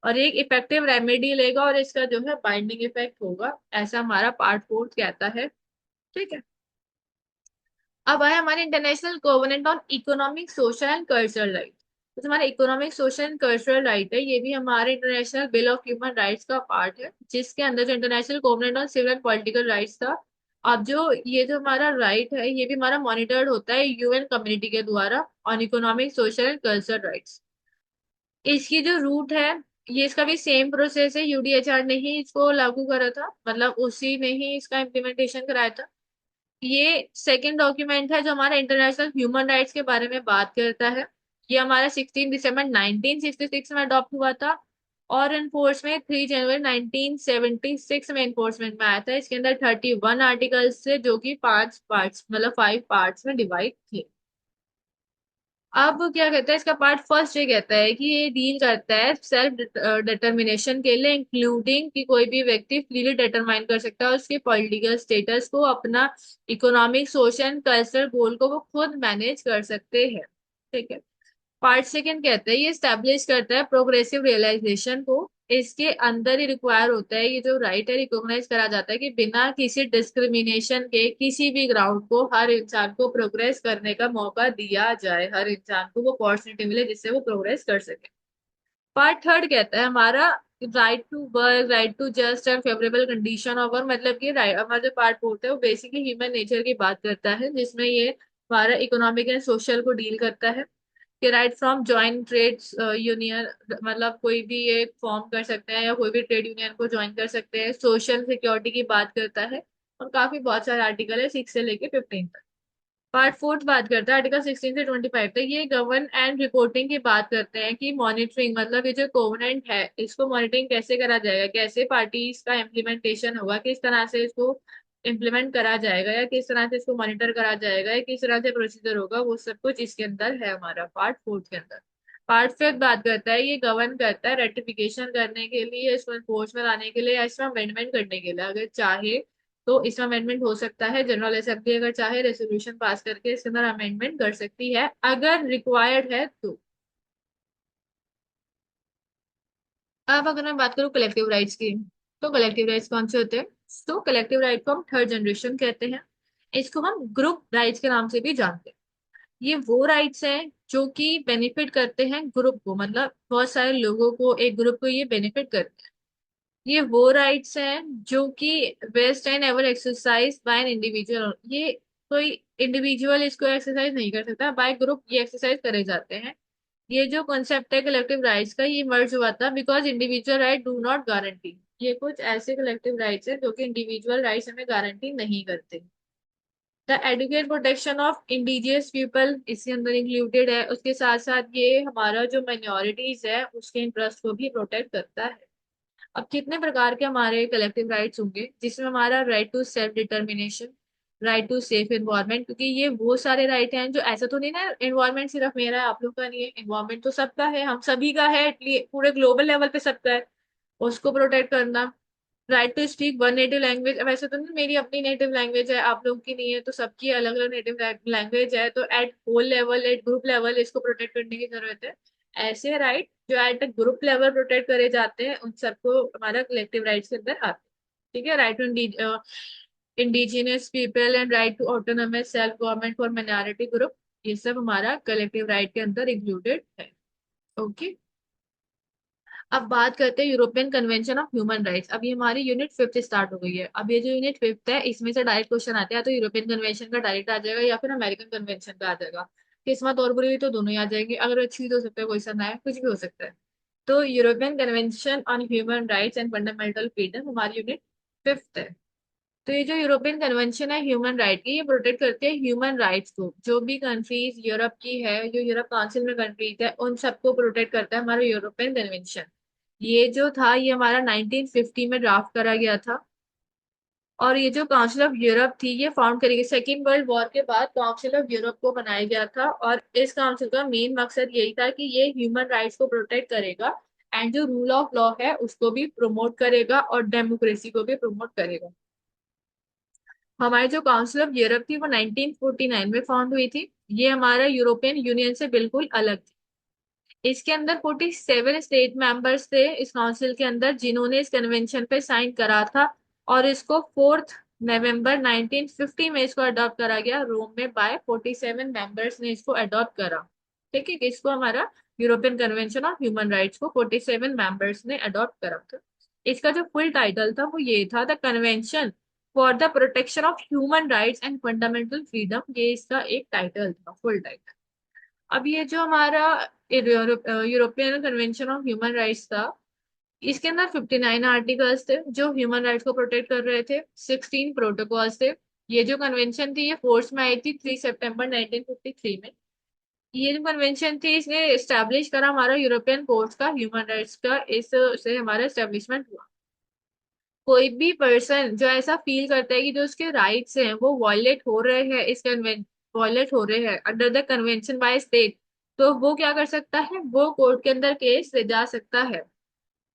और एक इफेक्टिव रेमेडी लेगा और इसका जो है बाइंडिंग इफेक्ट होगा, ऐसा हमारा पार्ट 4 कहता है। ठीक है, अब आया हमारे international covenant on economic social and cultural right. तो हमारा economic social and cultural right है, ये भी हमारे international bill of human rights का पार्ट है, जिसके अंदर जो international covenant on civil and political rights था। अब जो ये जो हमारा राइट है ये भी हमारा मॉनिटर्ड होता है यूएन कम्युनिटी के द्वारा on economic social and cultural rights. इसकी जो रूट है, ये इसका भी सेम प्रोसेस है, यूडीएचआर ने ही इसको लागू करा था, मतलब उसी ने ही इसका इम्प्लीमेंटेशन कराया था। ये सेकंड डॉक्यूमेंट है जो हमारा इंटरनेशनल ह्यूमन राइट्स के बारे में बात करता है। ये हमारा 16 दिसंबर 1966 में अडॉप्ट हुआ था, और इनफोर्स में 3 जनवरी 1976 में इन्फोर्समेंट में आया था। इसके अंदर 31 आर्टिकल्स थे जो कि 5 पार्ट्स मतलब 5 पार्ट्स में डिवाइड थे। अब क्या कहता है इसका पार्ट 1 ये कहता है कि ये डील करता है सेल्फ डिटर्मिनेशन के लिए, इंक्लूडिंग कि कोई भी व्यक्ति फ्रीली डिटरमाइन कर सकता है उसके पॉलिटिकल स्टेटस को, अपना इकोनॉमिक सोशल एंड कल्चरल गोल को वो खुद मैनेज कर सकते हैं। ठीक है, पार्ट 2 कहता है ये स्टैब्लिश करता है प्रोग्रेसिव रियलाइजेशन को। इसके अंदर ही रिक्वायर होता है ये जो राइट है रिकॉग्नाइज करा जाता है कि बिना किसी डिस्क्रिमिनेशन के किसी भी ग्राउंड को हर इंसान को प्रोग्रेस करने का मौका दिया जाए, हर इंसान को वो अपॉर्चुनिटी मिले जिससे वो प्रोग्रेस कर सके। पार्ट 3 कहता है हमारा right to work, right to just and favourable condition of work. मतलब कि राइट हमारा जो पार्ट 4 है वो बेसिकली ह्यूमन नेचर की बात करता है, जिसमें ये हमारा इकोनॉमिक एंड सोशल को डील करता है कि right from join trades union, मतलब कोई भी ये फॉर्म कर सकते हैं या कोई भी ट्रेड यूनियन को ज्वाइन कर सकते हैं। सोशल सिक्योरिटी की बात करता है, और काफी बहुत सारे आर्टिकल है 6 से लेके 15 तक। पार्ट 4 बात करता है आर्टिकल 16 से 25 तक, ये गवर्न एंड रिपोर्टिंग की बात करते हैं कि मॉनिटरिंग, मतलब ये जो कोवेनेंट है इसको मॉनिटरिंग कैसे करा जाएगा, कैसे पार्टीज का इम्प्लीमेंटेशन होगा, किस तरह से इसको इम्प्लीमेंट करा जाएगा या किस तरह से इसको मॉनिटर करा जाएगा या किस तरह से प्रोसीजर होगा, वो सब कुछ इसके अंदर है हमारा पार्ट 4 के अंदर। पार्ट फिफ्थ बात करता है, ये गवर्न करता है रेटिफिकेशन करने के लिए, इसमें फोर्स में लाने के लिए या इसमें अमेंडमेंट करने के लिए। अगर चाहे तो इसमें अमेंडमेंट हो सकता है, जनरल असेंबली अगर चाहे रेजोल्यूशन पास करके इसके अंदर अमेंडमेंट कर सकती है अगर रिक्वायर्ड है तो। अब अगर मैं बात करूँ कलेक्टिव राइट्स की, तो कलेक्टिव राइट्स कौन से होते हैं? तो कलेक्टिव राइट को हम थर्ड जनरेशन कहते हैं। इसको हम ग्रुप राइट्स के नाम से भी जानते हैं। ये वो राइट्स हैं जो कि बेनिफिट करते हैं ग्रुप को, मतलब बहुत सारे लोगों को, एक ग्रुप को ये बेनिफिट करते हैं। ये वो राइट्स हैं जो कि vest and ever exercise by an individual. ये कोई इंडिविजुअल इसको एक्सरसाइज नहीं कर सकता, बाय ग्रुप ये एक्सरसाइज करे जाते हैं। ये जो कॉन्सेप्ट है कलेक्टिव राइट्स का, ये मर्ज हुआ था because individual right do not guarantee. ये कुछ ऐसे कलेक्टिव राइट्स है जो कि इंडिविजुअल राइट्स हमें गारंटी नहीं करते। The educate protection of indigenous people इसके अंदर इंक्लूडेड है। उसके साथ साथ ये हमारा जो माइनॉरिटीज है उसके इंटरेस्ट को भी प्रोटेक्ट करता है। अब कितने प्रकार के हमारे कलेक्टिव राइट्स होंगे, जिसमें हमारा right to self determination, right to safe environment, क्योंकि ये वो सारे राइट हैं जो, ऐसा तो नहीं ना एनवायरनमेंट सिर्फ मेरा है आप लोग का नहीं है, एनवायरनमेंट तो सबका है, हम सभी का है, पूरे ग्लोबल लेवल पे सबका है, उसको प्रोटेक्ट करना। Right to speak one native language, अब ऐसे तो नहीं मेरी अपनी नेटिव लैंग्वेज है आप लोगों की नहीं है, तो सबकी अलग अलग नेटिव लैंग्वेज है, तो at whole level at group level इसको प्रोटेक्ट करने की जरूरत है। ऐसे राइट जो एट ग्रुप लेवल प्रोटेक्ट करे जाते हैं उन सबको हमारा कलेक्टिव राइट्स के अंदर आते हैं। ठीक है, right to indigenous people and right to autonomous self government for minority group, ये सब हमारा कलेक्टिव राइट के अंदर इंक्लूडेड है। ओके। अब बात करते हैं European convention of human rights. अभी हमारी यूनिट फिफ्थ स्टार्ट हो गई है। अब ये जो यूनिट फिफ्थ है इसमें से डायरेक्ट क्वेश्चन आते हैं, तो यूरोपियन कन्वेंशन का डायरेक्ट आ जाएगा या फिर अमेरिकन कन्वेंशन का आ जाएगा। किस्मत और बुरी हुई तो दोनों ही आ जाएंगे, अगर अच्छी हुई तो हो सकता है क्वेश्चन आए, कुछ भी हो सकता है। तो European convention on human rights and fundamental freedom हमारी यूनिट फिफ्थ है। तो ये जो यूरोपियन कन्वेंशन है ह्यूमन राइट की, ये प्रोटेक्ट करती है ह्यूमन राइट्स को। जो भी कंट्रीज यूरोप की है, जो यूरोप काउंसिल में कंट्रीज है, उन सबको प्रोटेक्ट करता है हमारा यूरोपियन कन्वेंशन। ये जो था ये हमारा 1950 में ड्राफ्ट करा गया था। और ये जो काउंसिल ऑफ यूरोप थी ये फाउंड करी गई सेकेंड वर्ल्ड वॉर के बाद, काउंसिल ऑफ यूरोप को बनाया गया था। और इस काउंसिल का मेन मकसद यही था कि ये ह्यूमन राइट्स को प्रोटेक्ट करेगा एंड जो रूल ऑफ लॉ है उसको भी प्रमोट करेगा और डेमोक्रेसी को भी प्रमोट करेगा। हमारी जो काउंसिल ऑफ यूरोप थी वो 1949 में फाउंड हुई थी। ये हमारा यूरोपियन यूनियन से बिल्कुल अलग थी। इसके अंदर 47 स्टेट मेंबर्स थे इस काउंसिल के अंदर, जिन्होंने इस कन्वेंशन पे साइन करा था। और इसको 4 नवंबर 1950 में इसको अडॉप्ट करा गया रोम में, बाय 47 मेंबर्स ने इसको अडॉप्ट करा। ठीक है, इसको हमारा European convention of human rights को 47 मेंबर्स ने अडॉप्ट करा था। इसका जो फुल टाइटल था वो ये था, the convention for the protection of human rights and fundamental freedom, ये इसका एक टाइटल था, फुल टाइटल। अब ये जो हमारा European convention of human rights था, इसके अंदर 59 आर्टिकल्स थे जो ह्यूमन राइट्स को प्रोटेक्ट कर रहे थे, 16 प्रोटोकॉल्स थे। ये जो कन्वेंशन थी ये फोर्स में आई थी 3 सितंबर 1953 में। ये जो कन्वेंशन थी इसने स्टैब्लिश करा हमारा यूरोपियन कोर्ट का ह्यूमन राइट्स का, इस से हमारा एस्टेब्लिशमेंट हुआ। कोई भी पर्सन जो ऐसा फील करता है कि जो उसके राइट्स हैं वो वॉयलेट हो रहे हैं, इस कन्वें वॉयलेट हो रहे हैं under the convention by state, तो वो क्या कर सकता है, वो कोर्ट के अंदर केस ले जा सकता है।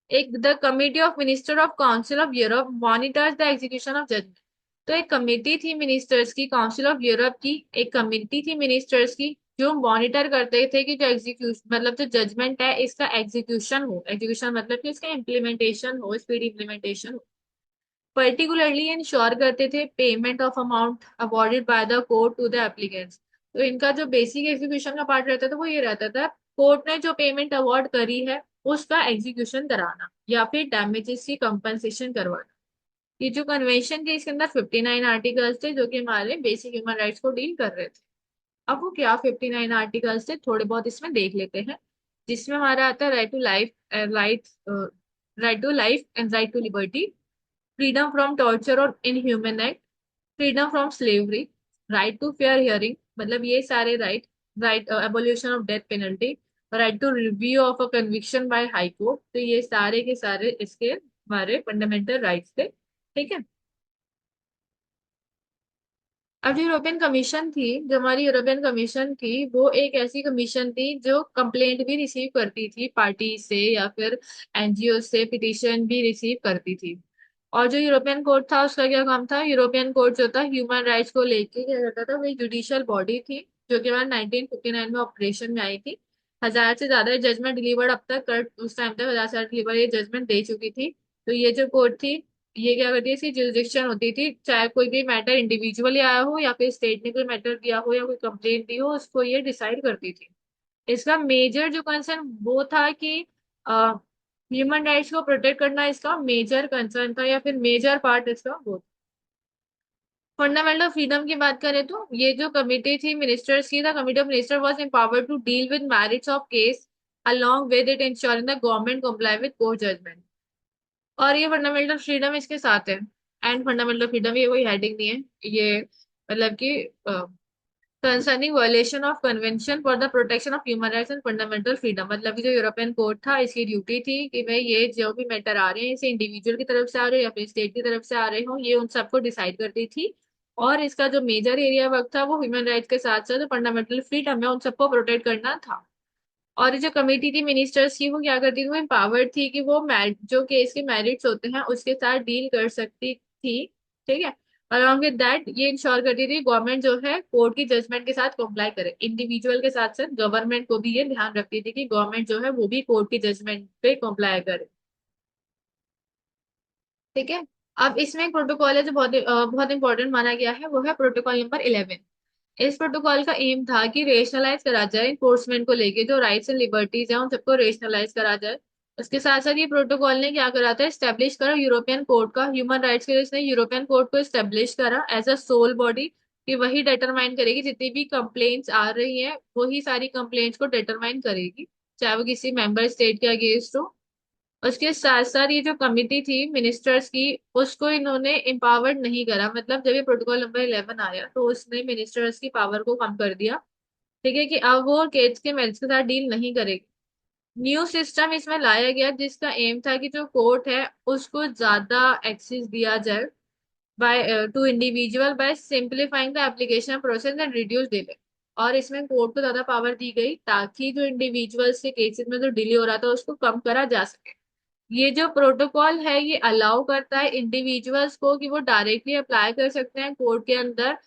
एक the committee of minister of council of Europe monitors the execution of judgment. तो एक कमिटी थी मिनिस्टर्स की, काउंसिल ऑफ यूरोप की एक कमिटी थी मिनिस्टर्स की, जो मॉनिटर करते थे कि जो एग्जीक्यूशन मतलब जो जजमेंट है इसका एग्जीक्यूशन हो, एग्जीक्यूशन मतलब कि इसका इम्प्लीमेंटेशन हो, स्पीड इम्प्लीमेंटेशन हो। पर्टिकुलरली इंश्योर करते थे payment of amount awarded by the court to the applicants. तो इनका जो बेसिक एग्जीक्यूशन का पार्ट रहता था वो ये रहता था, कोर्ट ने जो पेमेंट अवार्ड करी है उसका एग्जीक्यूशन कराना या फिर डैमेजेस की कंपनसेशन करवाना। ये जो कन्वेंशन थी इसके अंदर 59 आर्टिकल्स थे जो कि हमारे बेसिक ह्यूमन राइट्स को डील कर रहे थे। अब वो क्या 59 आर्टिकल्स थे थोड़े बहुत इसमें देख लेते हैं। जिसमें हमारा आता है right to life, right right to life and right to liberty, freedom from torture और inhuman act, freedom from slavery, right to fair hearing, मतलब ये सारे right, right abolition of death penalty, right to review of a conviction by high court, तो ये सारे के सारे इसके हमारे फंडामेंटल राइट्स थे। ठीक है। अब जो यूरोपियन कमीशन थी, जो हमारी यूरोपियन कमीशन थी, वो एक ऐसी कमीशन थी जो कंप्लेंट भी रिसीव करती थी पार्टी से या फिर एनजीओ से, पिटीशन भी रिसीव करती थी। और जो यूरोपियन कोर्ट था उसका क्या काम था? यूरोपियन कोर्ट जो था ह्यूमन राइट्स को लेके क्या करता था, वो एक जुडिशियल बॉडी थी जो कि हमारे 1959 में ऑपरेशन में आई थी। 1000 से ज्यादा जजमेंट डिलीवर्ड अब तक कर, उस टाइम तक 1000 से ज्यादा डिलीवर ये जजमेंट दे चुकी थी। तो ये जो कोर्ट थी, ये क्या करती है, इसकी जुरिस्डिक्शन होती थी, चाहे कोई भी मैटर इंडिविजुअली आया हो या फिर स्टेट ने कोई मैटर दिया हो या कोई कंप्लेंट दी हो, उसको ये डिसाइड करती थी। इसका मेजर जो कंसर्न वो था कि ह्यूमन राइट्स को प्रोटेक्ट करना इसका मेजर कंसर्न था, या फिर मेजर पार्ट इसका वो था। फंडामेंटल फ्रीडम की बात करें तो ये जो कमिटी थी मिनिस्टर्स की, the committee of minister was empowered to deal with merits of case along with it ensuring the government comply with court judgment। और ये फंडामेंटल फ्रीडम इसके साथ है। एंड फंडामेंटल फ्रीडम ये कोई हेडिंग नहीं है, ये मतलब कि concerning violation of convention for the protection of human rights and fundamental freedom, मतलब कि जो यूरोपियन कोर्ट था इसकी ड्यूटी थी कि भाई ये जो भी मैटर आ रहे हैं, इसे इंडिविजुअल की तरफ से आ रहे हो या फिर स्टेट की तरफ से आ रहे हो, ये उन सबको डिसाइड करती थी। और इसका जो मेजर एरिया वर्क था वो ह्यूमन राइट्स के साथ साथ फंडामेंटल फ्रीडम है उन सबको प्रोटेक्ट करना था। और जो कमेटी थी मिनिस्टर्स की, वो क्या करती थी, वो एम्पावर्ड थी कि वो जो केस के मेरिट्स होते हैं उसके साथ डील कर सकती थी। ठीक है। अलॉन्ग विद दैट ये इंश्योर करती थी गवर्नमेंट जो है कोर्ट की जजमेंट के साथ कंप्लाई करे, इंडिविजुअल के साथ साथ गवर्नमेंट को भी ये ध्यान रखती थी कि गवर्नमेंट जो है वो भी कोर्ट की जजमेंट पे कंप्लाई करे। ठीक है। अब इसमें एक प्रोटोकॉल है जो बहुत इंपॉर्टेंट माना गया है, वो है प्रोटोकॉल नंबर 11। इस प्रोटोकॉल का एम था कि रेशनलाइज करा जाए इन्फोर्समेंट को लेके, जो राइट्स एंड लिबर्टीज हैं उन सबको रेशनलाइज करा जाए। उसके साथ साथ ये प्रोटोकॉल ने क्या करा था, स्टेब्लिश करा यूरोपियन कोर्ट का ह्यूमन राइट्स के लिए, इसने यूरोपियन कोर्ट को स्टेब्लिश करा एज अ सोल बॉडी कि वही डिटरमाइन करेगी जितनी भी कंप्लेंट्स आ रही हैं, वही सारी कंप्लेंट्स को डिटरमाइन करेगी, चाहे वो किसी मेंबर स्टेट के अगेंस्ट हो। उसके साथ साथ ये जो कमिटी थी मिनिस्टर्स की, उसको इन्होंने एम्पावर्ड नहीं करा, मतलब जब ये प्रोटोकॉल नंबर 11 आया तो उसने मिनिस्टर्स की पावर को कम कर दिया। ठीक है, कि अब वो केस के मेरिट्स के साथ डील नहीं करेगी। न्यू सिस्टम इसमें लाया गया जिसका एम था कि जो कोर्ट है उसको ज्यादा एक्सेस दिया जाए by two individual bye simplifying the application process and reduce delay. और इसमें कोर्ट को ज्यादा पावर दी गई ताकि जो इंडिविजुअल्स के केसेस में जो डिले हो रहा था उसको कम करा जा सके। ये जो प्रोटोकॉल है ये अलाउ करता है इंडिविजुअल्स को कि वो डायरेक्टली अप्लाई कर सकते हैं कोर्ट के अंदर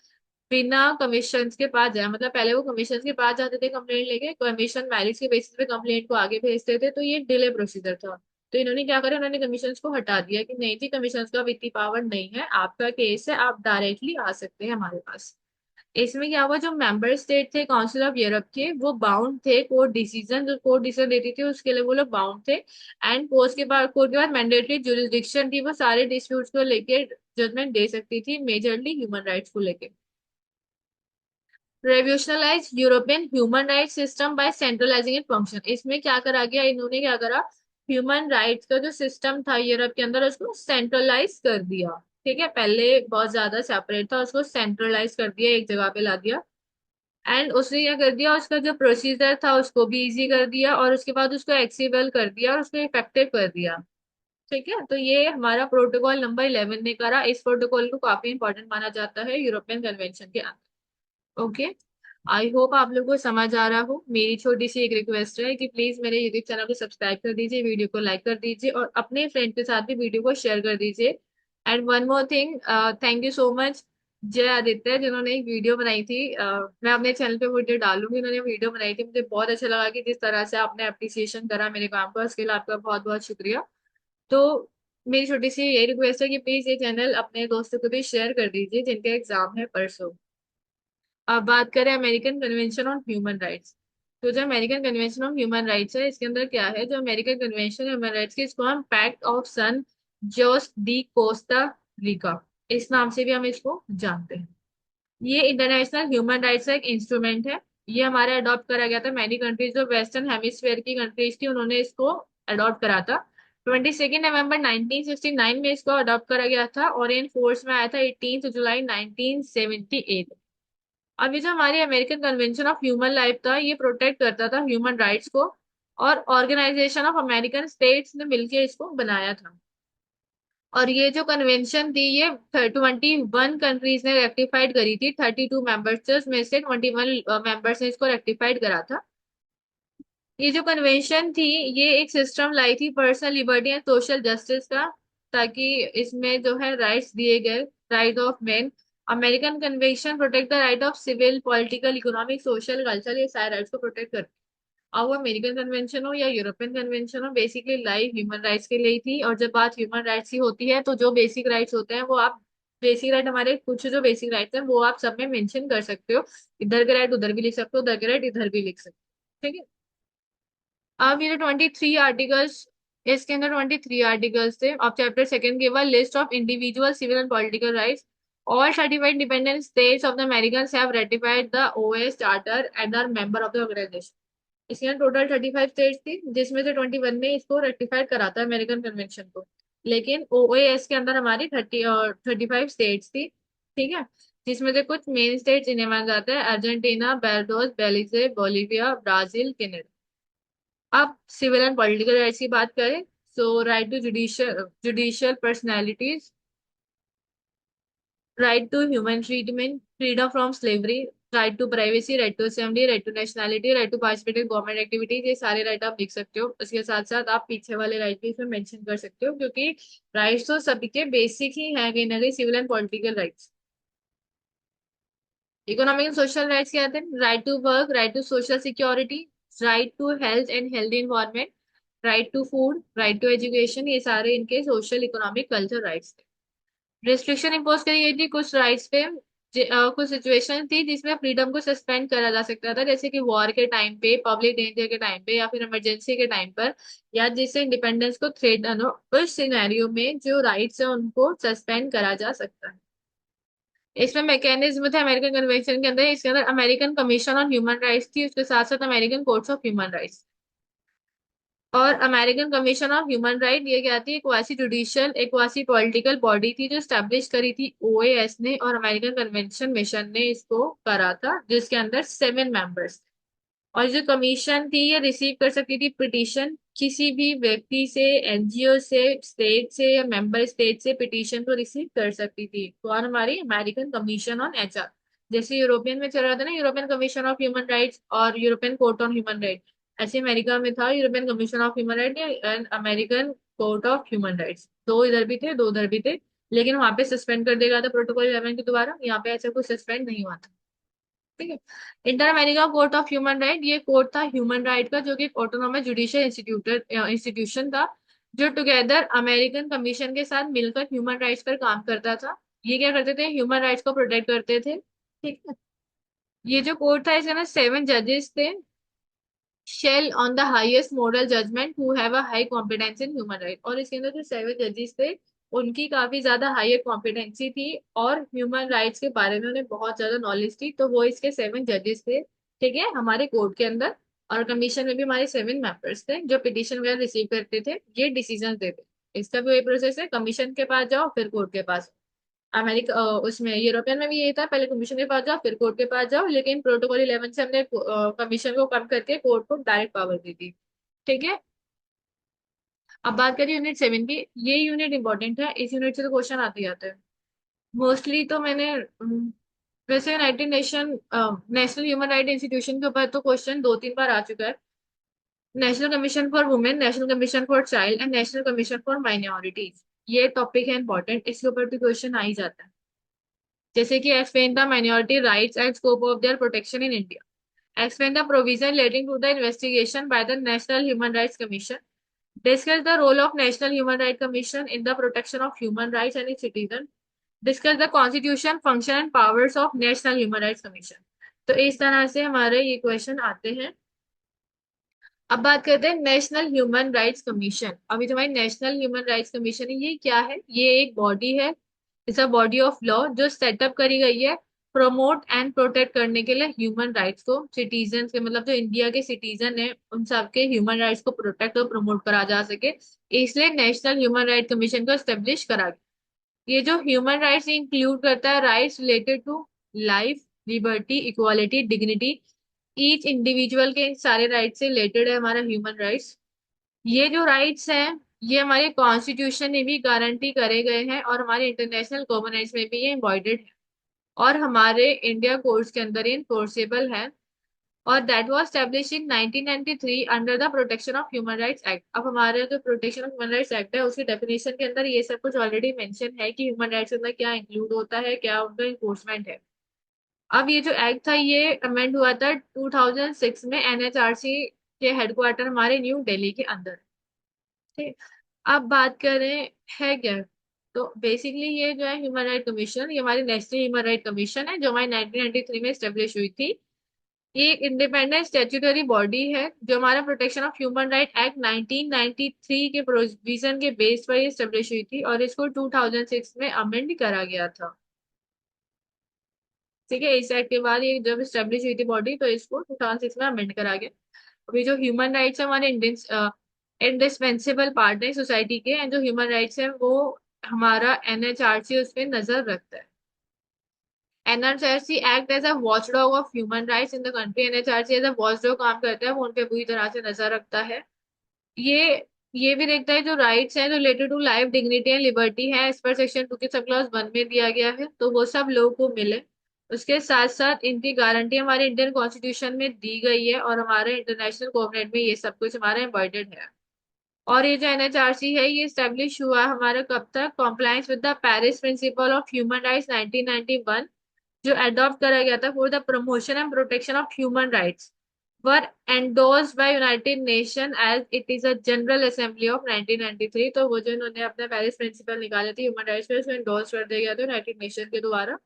बिना कमीशन के पास जाए। मतलब पहले वो कमीशन के पास जाते थे कंप्लेंट लेके, कमीशन मेरिट्स के बेसिस पे कंप्लेंट को आगे भेजते थे, तो ये डिले प्रोसीजर था। तो इन्होंने क्या करा, उन्होंने कमीशन को हटा दिया कि नहीं जी, कमीशन का अब इतनी पावर नहीं है, आपका केस है, आप डायरेक्टली आ सकते हैं हमारे पास। इसमें क्या हुआ, जो मेंबर स्टेट थे काउंसिल ऑफ यूरोप के, वो बाउंड थे कोर्ट डिसीजन, जो कोर्ट डिसीजन देती थी उसके लिए वो लोग बाउंड थे। एंड कोर्ट के बाद मैंडेटरी जुरिस्डिक्शन थी, वो सारे डिस्प्यूट्स को लेके जजमेंट दे सकती थी, मेजरली ह्यूमन राइट्स को लेके। Revolutionise European human right system by centralising it function, इसमें क्या करा गया, इन्होंने क्या करा, ह्यूमन राइट्स का जो सिस्टम था यूरोप के अंदर उसको सेंट्रलाइज कर दिया। ठीक है, पहले बहुत ज्यादा सेपरेट था, उसको सेंट्रलाइज कर दिया, एक जगह पे ला दिया। एंड उसने क्या कर दिया, उसका जो प्रोसीजर था उसको भी इजी कर दिया, और उसके बाद उसको एक्सेसिबल कर दिया और उसको इफेक्टिव कर दिया। ठीक है, तो ये हमारा प्रोटोकॉल नंबर 11 ने करा। इस प्रोटोकॉल को काफी इंपॉर्टेंट माना जाता है यूरोपियन कन्वेंशन के अंदर। ओके। आई होप आप लोग को समझ आ रहा हो। मेरी छोटी सी एक रिक्वेस्ट है कि प्लीज मेरे यूट्यूब चैनल को सब्सक्राइब कर दीजिए, वीडियो को लाइक कर दीजिए और अपने फ्रेंड के साथ भी वीडियो को शेयर कर दीजिए। And one more thing, thank you so much जय आदित्य, जिन्होंने एक वीडियो बनाई थी। मैं अपने चैनल पे वीडियो डालूंगी, उन्होंने वीडियो बनाई थी, मुझे बहुत अच्छा लगा कि जिस तरह से आपने अप्रिसिएशन करा मेरे काम का, उसके लिए आपका बहुत बहुत शुक्रिया। तो मेरी छोटी सी यही रिक्वेस्ट है कि प्लीज ये चैनल अपने दोस्तों को भी शेयर कर दीजिए जिनके एग्जाम है परसों। अब बात करें American convention on human rights. तो जो American convention on human rights है, इसके अंदर क्या है, जो अमेरिकन कन्वेंशन ह्यूमन राइट्स की, इसको हम pact of San Jose de Costa Rica, इस नाम से भी हम इसको जानते हैं। ये इंटरनेशनल ह्यूमन राइट्स का एक इंस्ट्रूमेंट है। ये हमारा अडॉप्ट करा गया था, मैनी कंट्रीज जो वेस्टर्न हेमिस्फेयर की कंट्रीज थी उन्होंने इसको अडॉप्ट करा था। 22 नवंबर 1969 में इसको अडॉप्ट करा गया था और इन फोर्स में आया था 18 जुलाई 1978। अब ये जो हमारी American convention of human life था, ये प्रोटेक्ट करता था ह्यूमन राइट्स को, और ऑर्गेनाइजेशन ऑफ अमेरिकन स्टेट्स ने मिलकर इसको बनाया था। और ये जो कन्वेंशन थी ये 21 कंट्रीज ने रेक्टिफाइड करी थी, 32 मेंबर्स में से 21 मेंबर्स ने इसको रेक्टिफाइड करा था। ये जो कन्वेंशन थी ये एक सिस्टम लाई थी personal liberty and social justice का, ताकि इसमें जो है राइट्स दिए गए, right of man. American convention protect the right of civil political economic social culture, ये सारे राइट्स को प्रोटेक्ट करती है। अब वो अमेरिकन कन्वेंशन हो या यूरोपियन कन्वेंशन हो, बेसिकली लाई ह्यूमन राइट्स के लिए ही थी। और जब बात ह्यूमन राइट्स की होती है तो जो बेसिक राइट्स होते हैं वो आप, बेसिक राइट हमारे कुछ जो बेसिक राइट्स हैं वो आप सब में मेंशन कर सकते हो। इधर के राइट उधर भी लिख सकते हो, उधर के राइट इधर भी लिख सकते हो, ठीक है। अब ये जो 23 आर्टिकल्स, इसके अंदर 23 आर्टिकल्स थे। अब चैप्टर सेकंड के बाद list of individual civil and political rights, all certified independent states of the American have ratified the OS charter and are member of the organisation. इसके अंदर टोटल 35 स्टेट्स थी, जिसमें से 21 ने इसको रेटिफाइड करा था अमेरिकन कन्वेंशन को। लेकिन ओएस के अंदर हमारी 35 स्टेट्स थी, ठीक है। जिसमें से कुछ मेन स्टेट्स इन्हें माना जाता है: अर्जेंटीना, बेल्टोस, बेलिजे, बोलिविया, ब्राजील, कनाडा। अब सिविल एंड पॉलिटिकल राइट्स की बात करें, so right to judicial judicial personalities, right to human treatment, freedom from slavery, right to privacy, right to assembly, right to nationality, right to participate in government activities, ये सारे right आप लिख सकते हो। इसके साथ साथ आप पीछे वाले राइट भी इसमें मेंशन कर सकते हो, क्योंकि राइट्स तो सभी के बेसिक ही हैं कहीं ना कहीं, civil and political rights. Economic and social rights क्या आते हैं: right to work, right to social security, right to health and healthy environment, right to food, right to education, ये सारे इनके सोशल इकोनॉमिक कल्चर राइट्स थे। Restriction impose करी गई थी कुछ राइट्स पे। कुछ सिचुएशन थी जिसमें फ्रीडम को सस्पेंड करा जा सकता था, जैसे कि वॉर के टाइम पे, पब्लिक डेंजर के टाइम पे, या फिर इमरजेंसी के टाइम पर, या जिससे इंडिपेंडेंस को थ्रेटन हो, उस सिनेरियो में जो राइट्स है उनको सस्पेंड करा जा सकता है। इसमें मैकेनिज्म थे अमेरिकन कन्वेंशन के अंदर, इसके अंदर American commission on human rights थी, उसके साथ साथ American courts of human rights. और American commission of human right ये क्या थी: एक क्वासी जुडिशियल, एक क्वासी पॉलिटिकल बॉडी थी जो स्टैब्लिश करी थी ओएएस ने, और अमेरिकन कन्वेंशन मिशन ने इसको करा था, जिसके अंदर 7 मेंबर्स। और जो कमीशन थी ये रिसीव कर सकती थी पिटीशन किसी भी व्यक्ति से, एनजीओ से, स्टेट से या मेंबर स्टेट से पिटीशन को रिसीव कर सकती थी। कौन? हमारी अमेरिकन कमीशन ऑन एचआर। जैसे यूरोपियन में चल रहा था ना, European commission of human rights और European court on human rights, ऐसे अमेरिका में था European commission of human right and American court of human rights. दो इधर भी थे, दो उधर भी थे। लेकिन वहां पे सस्पेंड कर दिया गया था प्रोटोकॉल 11 के द्वारा, यहाँ पे ऐसा कुछ सस्पेंड नहीं हुआ था, ठीक है। Inter America court of human right ये कोर्ट था ह्यूमन राइट का, जो कि एक ऑटोनोमस जुडिशियल इंस्टीट्यूशन था, जो टुगेदर अमेरिकन कमीशन के साथ मिलकर ह्यूमन राइट्स पर काम करता था। ये क्या करते थे? ह्यूमन राइट्स को प्रोटेक्ट करते थे, ठीक है। ये जो कोर्ट था इसके अंदर 7 जजेस थे, shall on the highest moral judgment who have a high competence in human right. और इसके अंदर जो 7 जजेस थे उनकी काफी ज्यादा हायर कॉम्पिटेंसी थी, और ह्यूमन राइट्स के बारे में उन्हें बहुत ज्यादा नॉलेज थी, तो वो इसके 7 जजेस थे, ठीक है, हमारे कोर्ट के अंदर। और कमीशन में भी हमारे 7 मेंबर्स थे जो पिटीशन वगैरह रिसीव करते थे, ये डिसीजन देते। इसका भी वही प्रोसेस है, कमीशन के पास जाओ फिर कोर्ट के पास। अमेरिका उसमें यूरोपियन में भी यही था, पहले कमीशन के पास जाओ फिर कोर्ट के पास जाओ, लेकिन प्रोटोकॉल 11 से हमने कमीशन को कम करके कोर्ट को डायरेक्ट पावर दी थी, ठीक है। अब बात करें यूनिट 7 की। ये यूनिट इंपॉर्टेंट है, इस यूनिट से तो क्वेश्चन आते ही आते हैं मोस्टली। तो मैंने वैसे United nation national human right institution के ऊपर तो क्वेश्चन 2-3 बार आ चुका है। National commission for women, national commission for child and national commission for minorities, ये टॉपिक है इंपॉर्टेंट, इसके ऊपर भी क्वेश्चन आ ही जाता है। जैसे कि explain the minority rights and scope of their protection in India, explain the provision relating to the investigation by the National Human Rights Commission, discuss the role of National Human Rights Commission in the protection of human rights and its citizens, discuss the constitution, function and powers of National Human Rights Commission। तो इस तरह से हमारे ये question आते हैं। अब बात करते हैं नेशनल ह्यूमन राइट्स कमीशन। अभी तुम्हारी नेशनल ह्यूमन राइट्स कमीशन है, ये क्या है? ये एक बॉडी है, it's a body of law जो सेटअप करी गई है प्रमोट एंड प्रोटेक्ट करने के लिए ह्यूमन राइट्स को, सिटीजन के मतलब जो इंडिया के सिटीजन है उन सबके ह्यूमन राइट्स को प्रोटेक्ट और प्रमोट करा जा सके, इसलिए नेशनल ह्यूमन राइट कमीशन को एस्टेब्लिश करा गया। ये जो ह्यूमन राइट्स इंक्लूड करता है rights related to life, liberty, equality, dignity, each individual के सारे राइट्स से रिलेटेड है हमारा ह्यूमन राइट्स। ये जो राइट्स हैं ये हमारे कॉन्स्टिट्यूशन में भी गारंटी करे गए हैं और हमारे इंटरनेशनल गवर्नेंस में भी ये एम्बॉयडेड है और हमारे इंडिया कोर्ट्स के अंदर ये इन्फोर्सेबल है। और that was establish in 1993 under the protection of human rights act. अब हमारे जो protection of human rights act है उसकी डेफिनेशन के अंदर ये सब कुछ ऑलरेडी मेंशन है कि ह्यूमन राइट्स के अंदर क्या इंक्लूड होता है, क्या उनका इन्फोर्समेंट है। अब ये जो एक्ट था ये अमेंड हुआ था 2006 में एनएचआरसी के हेडक्वार्टर हमारे न्यू दिल्ली के अंदर। ठीक। अब बात करें है क्या, तो बेसिकली ये जो है ह्यूमन राइट कमीशन, ये हमारी नेशनल ह्यूमन राइट कमीशन है जो हमारी 1993 में स्टेब्लिश हुई थी। ये एक इंडिपेंडेंट स्टेट्यूटरी बॉडी है जो हमारा protection of human right act 1993 के प्रोविजन के बेस पर ये स्टेब्लिश हुई थी और इसको 2006 में अमेंड करा गया था। ठीक है, इस एक्ट के बाद ये जब स्टेब्लिश हुई थी बॉडी तो इसको 2006 में अमेंड करा गया। अभी जो ह्यूमन राइट्स है हमारे इंडियन इंडिस्पेंसेबल पार्ट है सोसाइटी के, एंड जो ह्यूमन राइट्स है वो हमारा एनएचआरसी उस पर नजर रखता है। NHRC act as a watchdog of human rights in the country. NHRC as a watchdog काम करता है, वो उन पे पूरी तरह से नजर रखता है। ये ये भी देखता है जो राइट्स हैं related to life, dignity and liberty है एज पर सेक्शन 2 के सब क्लॉज 1 में दिया गया है, तो वो सब लोगों को मिले। उसके साथ साथ इनकी गारंटी हमारे इंडियन कॉन्स्टिट्यूशन में दी गई है और हमारे इंटरनेशनल कोऑपरेट में ये सब कुछ हमारा एम्बॉयडेड है। और ये जो एनएचआरसी है ये स्टेब्लिश हुआ हमारा कब तक, compliance with the Paris principle of human rights 1991, जो अडॉप्ट करा गया था for the promotion and protection of human rights, were endorsed by United Nation as it is a general assembly of 1993। तो वो जो इन्होंने अपने पेरिस प्रिंसिपल निकाले थे ह्यूमन राइट्स पे उसको एंडोर्स कर दिया गया था यूनाइटेड नेशन के द्वारा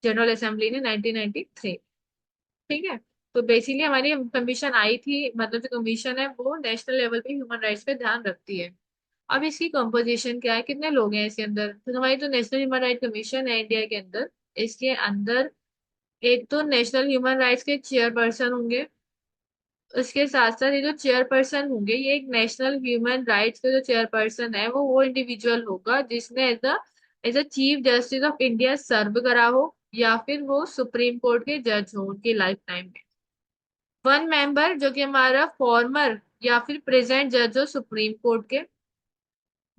जनरल असेंबली ने 1993। ठीक है, तो बेसिकली हमारी कमीशन आई थी, मतलब जो कमीशन है वो नेशनल लेवल पे ह्यूमन राइट्स पे ध्यान रखती है। अब इसकी कंपोजिशन क्या है, कितने लोग हैं इसके अंदर, तो हमारी जो नेशनल ह्यूमन राइट कमीशन है इंडिया के अंदर, इसके अंदर एक तो नेशनल ह्यूमन राइट्स के चेयरपर्सन होंगे। उसके साथ साथ ये जो चेयरपर्सन होंगे ये एक नेशनल ह्यूमन राइट्स का जो चेयरपर्सन है वो इंडिविजुअल होगा जिसने as a chief justice of India serve करा हो या फिर वो सुप्रीम कोर्ट के जज हो उनकी लाइफ टाइम में। वन मेंबर जो कि हमारा फॉर्मर या फिर प्रेजेंट जज हो सुप्रीम कोर्ट के।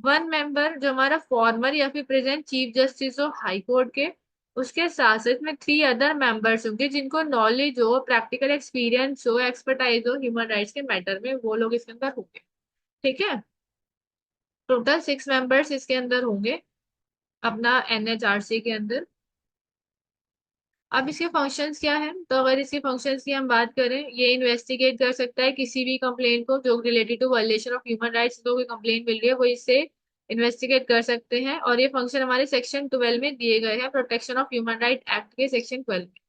वन मेंबर जो हमारा फॉर्मर या फिर प्रेजेंट चीफ जस्टिस हो हाई कोर्ट के। उसके साथ साथ में 3 अदर मेंबर्स होंगे जिनको नॉलेज हो, प्रैक्टिकल एक्सपीरियंस हो, एक्सपर्टाइज हो ह्यूमन राइट्स के मैटर में, वो लोग इसके अंदर होंगे। ठीक है, टोटल 6 मेंबर्स इसके अंदर होंगे अपना एनएचआरसी के अंदर। अब इसके फंक्शंस क्या है, तो अगर इसके फंक्शंस की हम बात करें, ये इन्वेस्टिगेट कर सकता है किसी भी कंप्लेन को जो related to violation of human rights, तो कोई कंप्लेन मिल रही है वो इससे इन्वेस्टिगेट कर सकते हैं। और ये फंक्शन हमारे सेक्शन 12 में दिए गए हैं, protection of human right act के सेक्शन 12 में।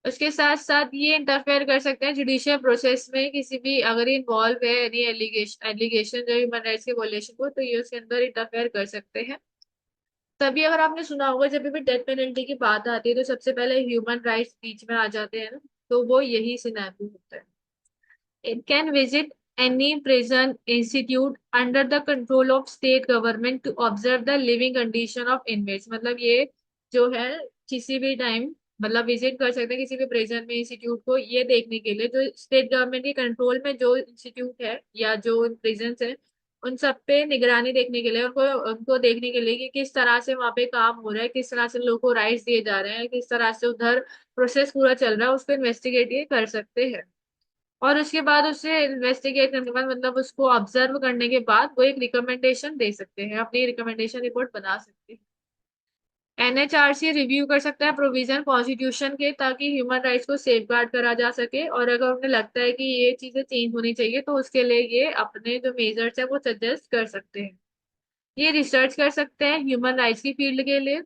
उसके साथ साथ ये इंटरफेयर कर सकते हैं जुडिशियल प्रोसेस में, किसी भी अगर ये इन्वॉल्व है एनी एलिगेशन एलिगेशन जो ह्यूमन राइट्स के वायलेशन को, तो ये उसके अंदर इंटरफेयर कर सकते हैं। तभी अगर आपने सुना होगा जब भी डेथ पेनल्टी की बात आती है तो सबसे पहले ह्यूमन राइट्स बीच में आ जाते हैं ना, तो वो यही सिनेरियो होता है। It can visit any prison institute under the control of state government to observe the living condition of inmates। मतलब ये जो है किसी भी टाइम मतलब विजिट कर सकते हैं किसी भी प्रिजन में इंस्टीट्यूट को, ये देखने के लिए जो स्टेट गवर्नमेंट के कंट्रोल में जो इंस्टीट्यूट है या जो प्रिजन है उन सब पे निगरानी देखने के लिए, उनको उनको देखने के लिए कि किस तरह से वहाँ पे काम हो रहा है, किस तरह से लोगों को राइट्स दिए जा रहे हैं, किस तरह से उधर प्रोसेस पूरा चल रहा है, उसको इन्वेस्टिगेट ये कर सकते हैं। और उसके बाद उसे इन्वेस्टिगेट करने के बाद मतलब उसको ऑब्जर्व करने के बाद वो एक रिकमेंडेशन दे सकते हैं, अपनी रिकमेंडेशन रिपोर्ट बना सकते हैं। एनएचआरसी रिव्यू कर सकता है प्रोविजन कॉन्स्टिट्यूशन के ताकि ह्यूमन राइट्स को सेफगार्ड करा जा सके, और अगर उन्हें लगता है कि ये चीजें चेंज होनी चाहिए तो उसके लिए ये अपने जो मेजर्स है वो सजेस्ट कर सकते हैं। ये रिसर्च कर सकते हैं ह्यूमन राइट्स की फील्ड के लिए।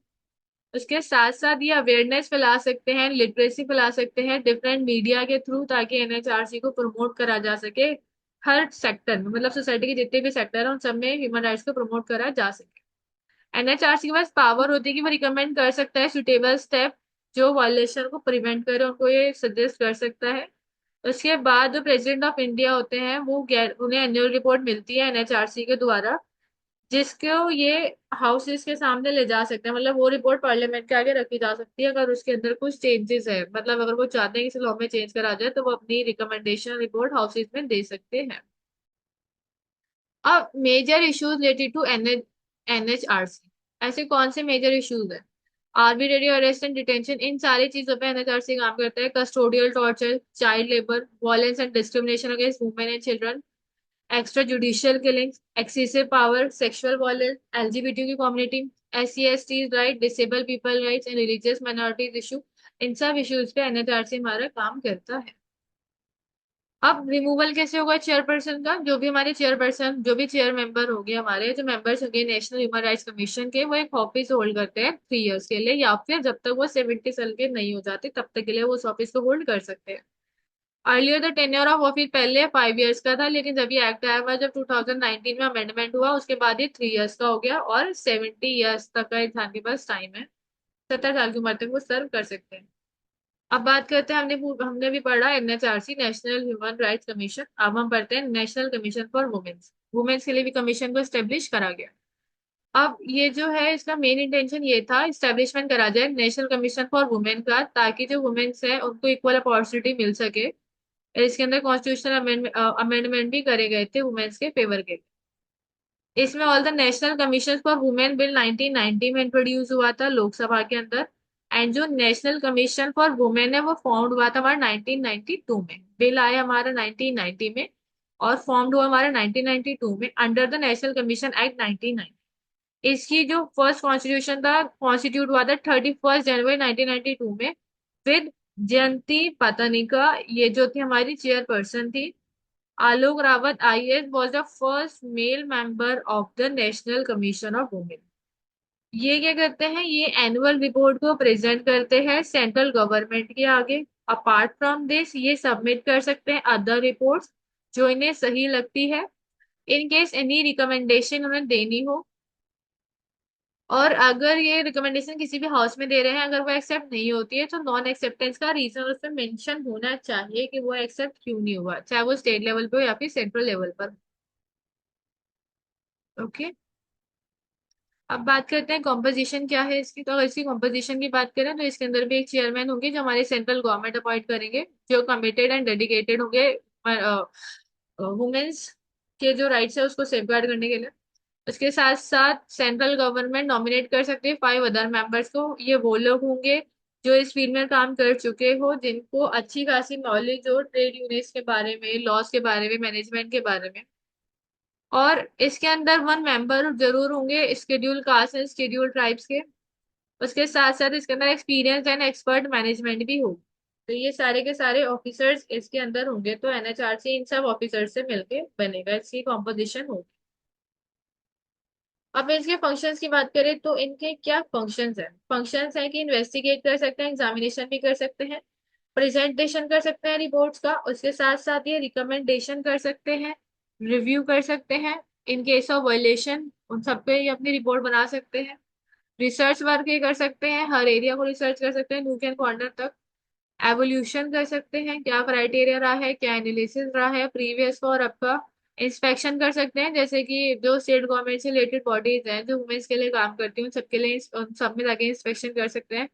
उसके साथ साथ ये अवेयरनेस फैला सकते हैं, लिटरेसी फैला सकते हैं डिफरेंट मीडिया के थ्रू ताकि एनएचआरसी को प्रमोट करा जा सके हर सेक्टर में, मतलब सोसाइटी के जितने भी सेक्टर हैं उन सब में ह्यूमन राइट्स को प्रमोट करा जा सके। एनएचआरसी के पास पावर होती है कि वो रिकमेंड कर सकता है सुटेबल स्टेप जो वायलेशन को प्रिवेंट करे, उनको ये सजेस्ट कर सकता है। उसके बाद जो प्रेसिडेंट ऑफ इंडिया होते हैं वो उन्हें एनुअल रिपोर्ट मिलती है एनएचआरसी के द्वारा, जिसको ये हाउसेस के सामने ले जा सकते हैं, मतलब वो रिपोर्ट पार्लियामेंट के आगे रखी जा सकती है अगर उसके अंदर कुछ चेंजेस है, मतलब अगर वो चाहते हैं किसी लॉ में चेंज करा जाए तो वो अपनी रिकमेंडेशन रिपोर्ट हाउसेस में दे सकते हैं। अब major issues related to NHRC, ऐसे कौन से मेजर इश्यूज है? आर्बिट्रेरी अरेस्ट एंड डिटेंशन, इन सारी चीजों पे एनएचआरसी काम करता है। Custodial torture, child labour, violence and discrimination against women and children, extra judicial killings, excessive power, sexual violence, LGBT की community, SC/ST right, disable people rights and religious minorities issue, इन सब इश्यूज पे NHRC हमारा काम करता है। अब removal कैसे होगा चेयरपर्सन का? जो भी हमारे चेयरपर्सन, जो भी चेयर मेंबर होंगे, हमारे जो मेंबर्स होंगे नेशनल ह्यूमन राइट्स कमीशन के, वो एक ऑफिस होल्ड करते हैं 3 इयर्स के लिए, या फिर जब तक वो 70 साल के नहीं हो जाते तब तक के लिए वो उस ऑफिस को होल्ड कर सकते हैं। Earlier the tenure of office पहले 5 इयर्स का था, लेकिन जब ये एक्ट आया हुआ, जब 2019 में अमेंडमेंट हुआ, उसके बाद ये 3 इयर्स का हो गया, और 70 इयर्स तक का इंसान के पास टाइम है, 70 साल की उम्र तक वो सर्व कर सकते हैं। अब बात करते हैं, हमने भी पढ़ा NHRC, national human rights commission. अब हम पढ़ते हैं national commission for women's. Women's के लिए भी कमीशन को स्टेब्लिश करा गया। अब ये जो है, इसका मेन इंटेंशन ये था, स्टेब्लिशमेंट करा जाए नेशनल कमीशन फॉर वुमेन का, ताकि जो वुमेन्स है उनको इक्वल अपॉर्चुनिटी मिल सके। इसके अंदर कॉन्स्टिट्यूशनल अमेंडमेंट भी करे गए थे वुमेन्स के फेवर के। इसमें all the national commission for women bill 1990 में इंट्रोड्यूस हुआ था लोकसभा के अंदर। एंड जो नेशनल कमीशन फॉर वुमेन है वो फॉर्म्ड हुआ था हमारा 1992 में। बिल आया हमारा 1990 में, और फॉर्म्ड हुआ हमारा 1992 में under the national commission act 1990। इसकी जो फर्स्ट कॉन्स्टिट्यूशन था, कॉन्स्टिट्यूट हुआ था 31 जनवरी 1992 में, विद जयंती पतानिका, ये जो थी हमारी चेयरपर्सन थी। आलोक Rawat IAS was the first male member of the National Commission of Women। ये क्या करते हैं? ये एनुअल रिपोर्ट को प्रेजेंट करते हैं सेंट्रल गवर्नमेंट के आगे। अपार्ट फ्रॉम दिस, ये सबमिट कर सकते हैं अदर रिपोर्ट्स जो इन्हें सही लगती है। इन केस एनी रिकमेंडेशन उन्हें देनी हो, और अगर ये रिकमेंडेशन किसी भी हाउस में दे रहे हैं, अगर वो एक्सेप्ट नहीं होती है, तो नॉन एक्सेप्टेंस का रीजन उसमें मेंशन होना चाहिए कि वो एक्सेप्ट क्यों नहीं हुआ, चाहे वो स्टेट लेवल पे हो या फिर सेंट्रल लेवल पर। ओके। अब बात करते हैं कॉम्पोजिशन क्या है इसकी। तो अगर इसकी कॉम्पोजिशन की बात करें, तो इसके अंदर भी एक चेयरमैन होंगे जो हमारे सेंट्रल गवर्नमेंट अपॉइंट करेंगे, जो कमिटेड एंड डेडिकेटेड होंगे वुमेन्स के जो राइट्स है उसको सेफगार्ड करने के लिए। उसके साथ साथ सेंट्रल गवर्नमेंट नॉमिनेट कर सकते हैं 5 अदर मेंबर्स को। ये वो लोग होंगे जो इस फील्ड में काम कर चुके हो, जिनको अच्छी खासी नॉलेज हो ट्रेड यूनियंस के बारे में, लॉज के बारे में, मैनेजमेंट के बारे में। और इसके अंदर 1 मेंबर जरूर होंगे schedule caste and schedule tribes के। उसके साथ साथ इसके अंदर एक्सपीरियंस एंड एक्सपर्ट मैनेजमेंट भी हो। तो ये सारे के सारे ऑफिसर्स इसके अंदर होंगे, तो NHRC इन सब ऑफिसर्स से मिलके बनेगा, इसकी कॉम्पोजिशन होगी। अब इसके फंक्शंस की बात करें, तो इनके क्या फंक्शंस हैं? फंक्शंस हैं कि इन्वेस्टिगेट कर सकते हैं, एग्जामिनेशन भी कर सकते हैं, प्रेजेंटेशन कर सकते हैं रिपोर्ट्स का, उसके साथ साथ ये रिकमेंडेशन कर सकते हैं, रिव्यू कर सकते हैं, इन केस ऑफ वायलेशन उन सब पे ये अपनी रिपोर्ट बना सकते हैं। रिसर्च वर्क ये कर सकते हैं, हर एरिया को रिसर्च कर सकते हैं नूक एंड कॉर्नर तक। एवोल्यूशन कर सकते हैं, क्या क्राइटेरिया रहा है, क्या एनालिसिस रहा है प्रीवियस का और अब का। इंस्पेक्शन कर सकते हैं, जैसे कि जो स्टेट गवर्नमेंट से रिलेटेड बॉडीज हैं जो वुमेन्स के लिए काम करती हैं, उन सबके लिए उन सब में जाके इंस्पेक्शन कर सकते हैं।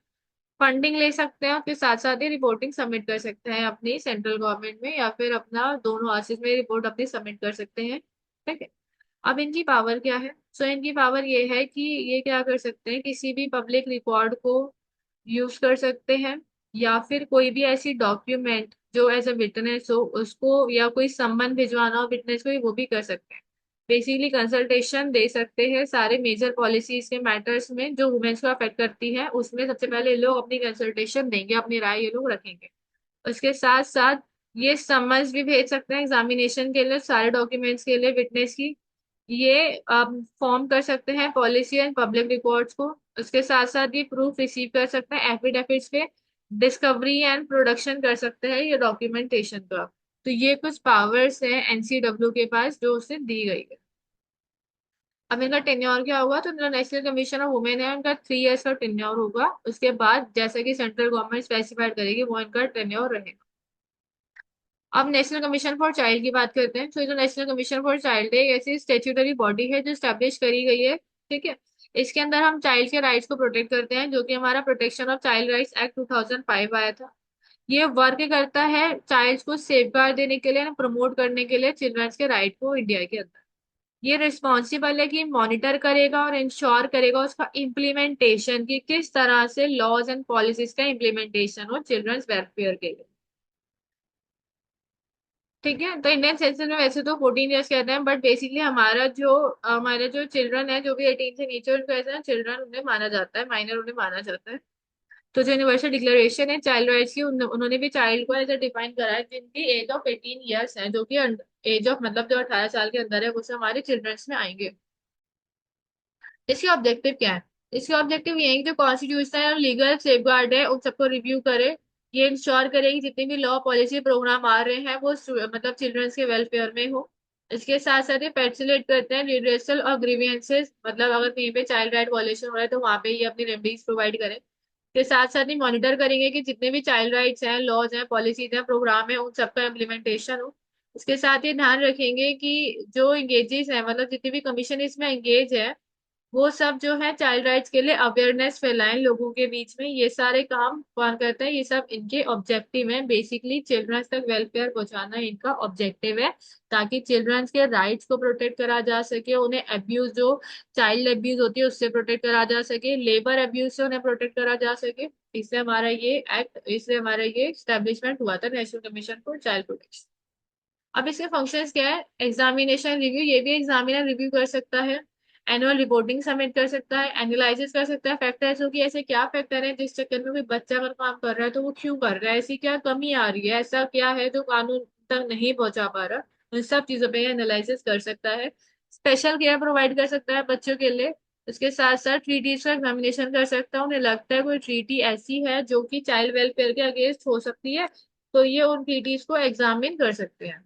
फंडिंग ले सकते हैं, उसके साथ साथ ही रिपोर्टिंग सबमिट कर सकते हैं अपनी सेंट्रल गवर्नमेंट में, या फिर अपना दोनों हाउसेज में रिपोर्ट अपनी सबमिट कर सकते हैं। ठीक है। अब इनकी पावर क्या है? सो इनकी पावर ये है कि ये क्या कर सकते हैं, किसी भी पब्लिक रिकॉर्ड को यूज कर सकते हैं, या फिर कोई भी ऐसी डॉक्यूमेंट जो एज अ विटनेस हो उसको, या कोई सम्मन भिजवाना हो विटनेस को, वो भी कर सकते हैं। बेसिकली कंसल्टेशन दे सकते हैं सारे मेजर पॉलिसीज के मैटर्स में जो वुमेन्स को अफेक्ट करती हैं, उसमें सबसे पहले ये लोग अपनी कंसल्टेशन देंगे, अपनी राय ये लोग रखेंगे। उसके साथ साथ ये समन्स भी भेज सकते हैं एग्जामिनेशन के लिए, सारे डॉक्यूमेंट्स के लिए विटनेस की। ये फॉर्म कर सकते हैं पॉलिसी एंड पब्लिक रिकॉर्ड्स को। उसके साथ साथ ये प्रूफ रिसीव कर सकते हैं एफिडेविट्स पे, डिस्कवरी एंड प्रोडक्शन कर सकते हैं ये डॉक्यूमेंटेशन का। तो ये कुछ पावर्स हैं NCW के पास जो उसे दी गई है। अब इनका टेन्योर क्या होगा? तो जो नेशनल कमीशन ऑफ वुमेन है उनका 3 इयर्स का टेन्योर होगा। उसके बाद जैसा कि सेंट्रल गवर्नमेंट स्पेसिफाइड करेगी वो इनका टेन्योर रहेगा। अब नेशनल कमीशन फॉर चाइल्ड की बात करते हैं। तो जो नेशनल कमीशन फॉर चाइल्ड है, एक ऐसी स्टेट्यूटरी बॉडी है जो स्टैब्लिश करी गई है। ठीक है। इसके अंदर हम चाइल्ड के राइट्स को प्रोटेक्ट करते हैं, जो कि हमारा protection of child rights act 2005 आया था। ये वर्क करता है चाइल्ड को सेफगार्ड देने के लिए, प्रमोट करने के लिए चिल्ड्रंस के राइट को इंडिया के अंदर। ये रिस्पॉन्सिबल है कि मॉनिटर करेगा और इंश्योर करेगा उसका इम्प्लीमेंटेशन, कि किस तरह से लॉज एंड पॉलिसीज का इम्प्लीमेंटेशन हो चिल्ड्रंस वेलफेयर के लिए। ठीक है, तो इंडियन सेंसस में वैसे तो 14 ईयर्स कहते हैं, बट बेसिकली हमारे जो चिल्ड्रन है, जो भी 18 से नीचे, उनको एज चिल्ड्रन उन्हें माना जाता है, माइनर उन्हें माना जाता है। तो जो यूनिवर्सल डिक्लेरेशन है चाइल्ड राइट्स की, उन्होंने भी चाइल्ड को ऐसे डिफाइन करा है जिनकी एज ऑफ 18 ईयर्स है, जो कि एज ऑफ मतलब जो 18 साल के अंदर है, वो सब हमारे चिल्ड्रंस में आएंगे। इसके ऑब्जेक्टिव क्या है? इसके ऑब्जेक्टिव ये है कि जो कॉन्स्टिट्यूशन और लीगल सेफगार्ड है उन सबको रिव्यू करे। ये इंश्योर करे कि जितने भी लॉ पॉलिसी प्रोग्राम आ रहे हैं वो मतलब चिल्ड्रंस के वेलफेयर में हो। इसके साथ साथ ये फैसिलिटेट करते हैं रिड्रेसल और ग्रीवियंसेस, मतलब अगर कहीं पे चाइल्ड राइट वॉलेशन हो रहा है तो वहां पे ये अपनी रेमेडीज प्रोवाइड करें। के साथ साथ ही मॉनिटर करेंगे कि जितने भी चाइल्ड राइट्स हैं, लॉज हैं, पॉलिसीज हैं, प्रोग्राम है, उन सबका इम्प्लीमेंटेशन हो। इसके साथ ये ध्यान रखेंगे कि जो एंगेजेस है, मतलब जितनी भी कमीशन इसमें एंगेज है, वो सब जो है चाइल्ड राइट्स के लिए अवेयरनेस फैलाएं लोगों के बीच में। ये सारे काम कौन करता है? ये सब इनके ऑब्जेक्टिव है, बेसिकली चिल्ड्रंस तक वेलफेयर पहुंचाना इनका ऑब्जेक्टिव है, ताकि चिल्ड्रंस के राइट्स को प्रोटेक्ट करा जा सके, उन्हें अब्यूज जो चाइल्ड अब्यूज होती है उससे प्रोटेक्ट करा जा सके, लेबर अब्यूज से उन्हें प्रोटेक्ट करा जा सके। इससे हमारा ये स्टैब्लिशमेंट हुआ था, national commission for child protection. अब इसके फंक्शंस क्या है? एग्जामिनेशन रिव्यू, ये भी एग्जामिनर रिव्यू कर सकता है। एनुअल रिपोर्टिंग सबमिट कर सकता है, एनालिसिस कर सकता है फैक्टर्स हो कि ऐसे क्या फैक्टर है जिस चक्कर में कोई बच्चा अगर काम कर रहा है तो वो क्यों कर रहा है, ऐसी क्या कमी आ रही है, ऐसा क्या है जो कानून तक नहीं पहुंचा पा रहा। उन सब चीजों पे एनालिसिस कर सकता है। स्पेशल केयर प्रोवाइड कर सकता है बच्चों के लिए। उसके साथ साथ ट्रीटीज का एग्जामिनेशन कर सकता है। उन्हें लगता है कोई ट्रीटी ऐसी है जो कि चाइल्ड वेलफेयर के अगेंस्ट हो सकती है, तो ये उन ट्रीटीज को एग्जामिन कर सकते हैं।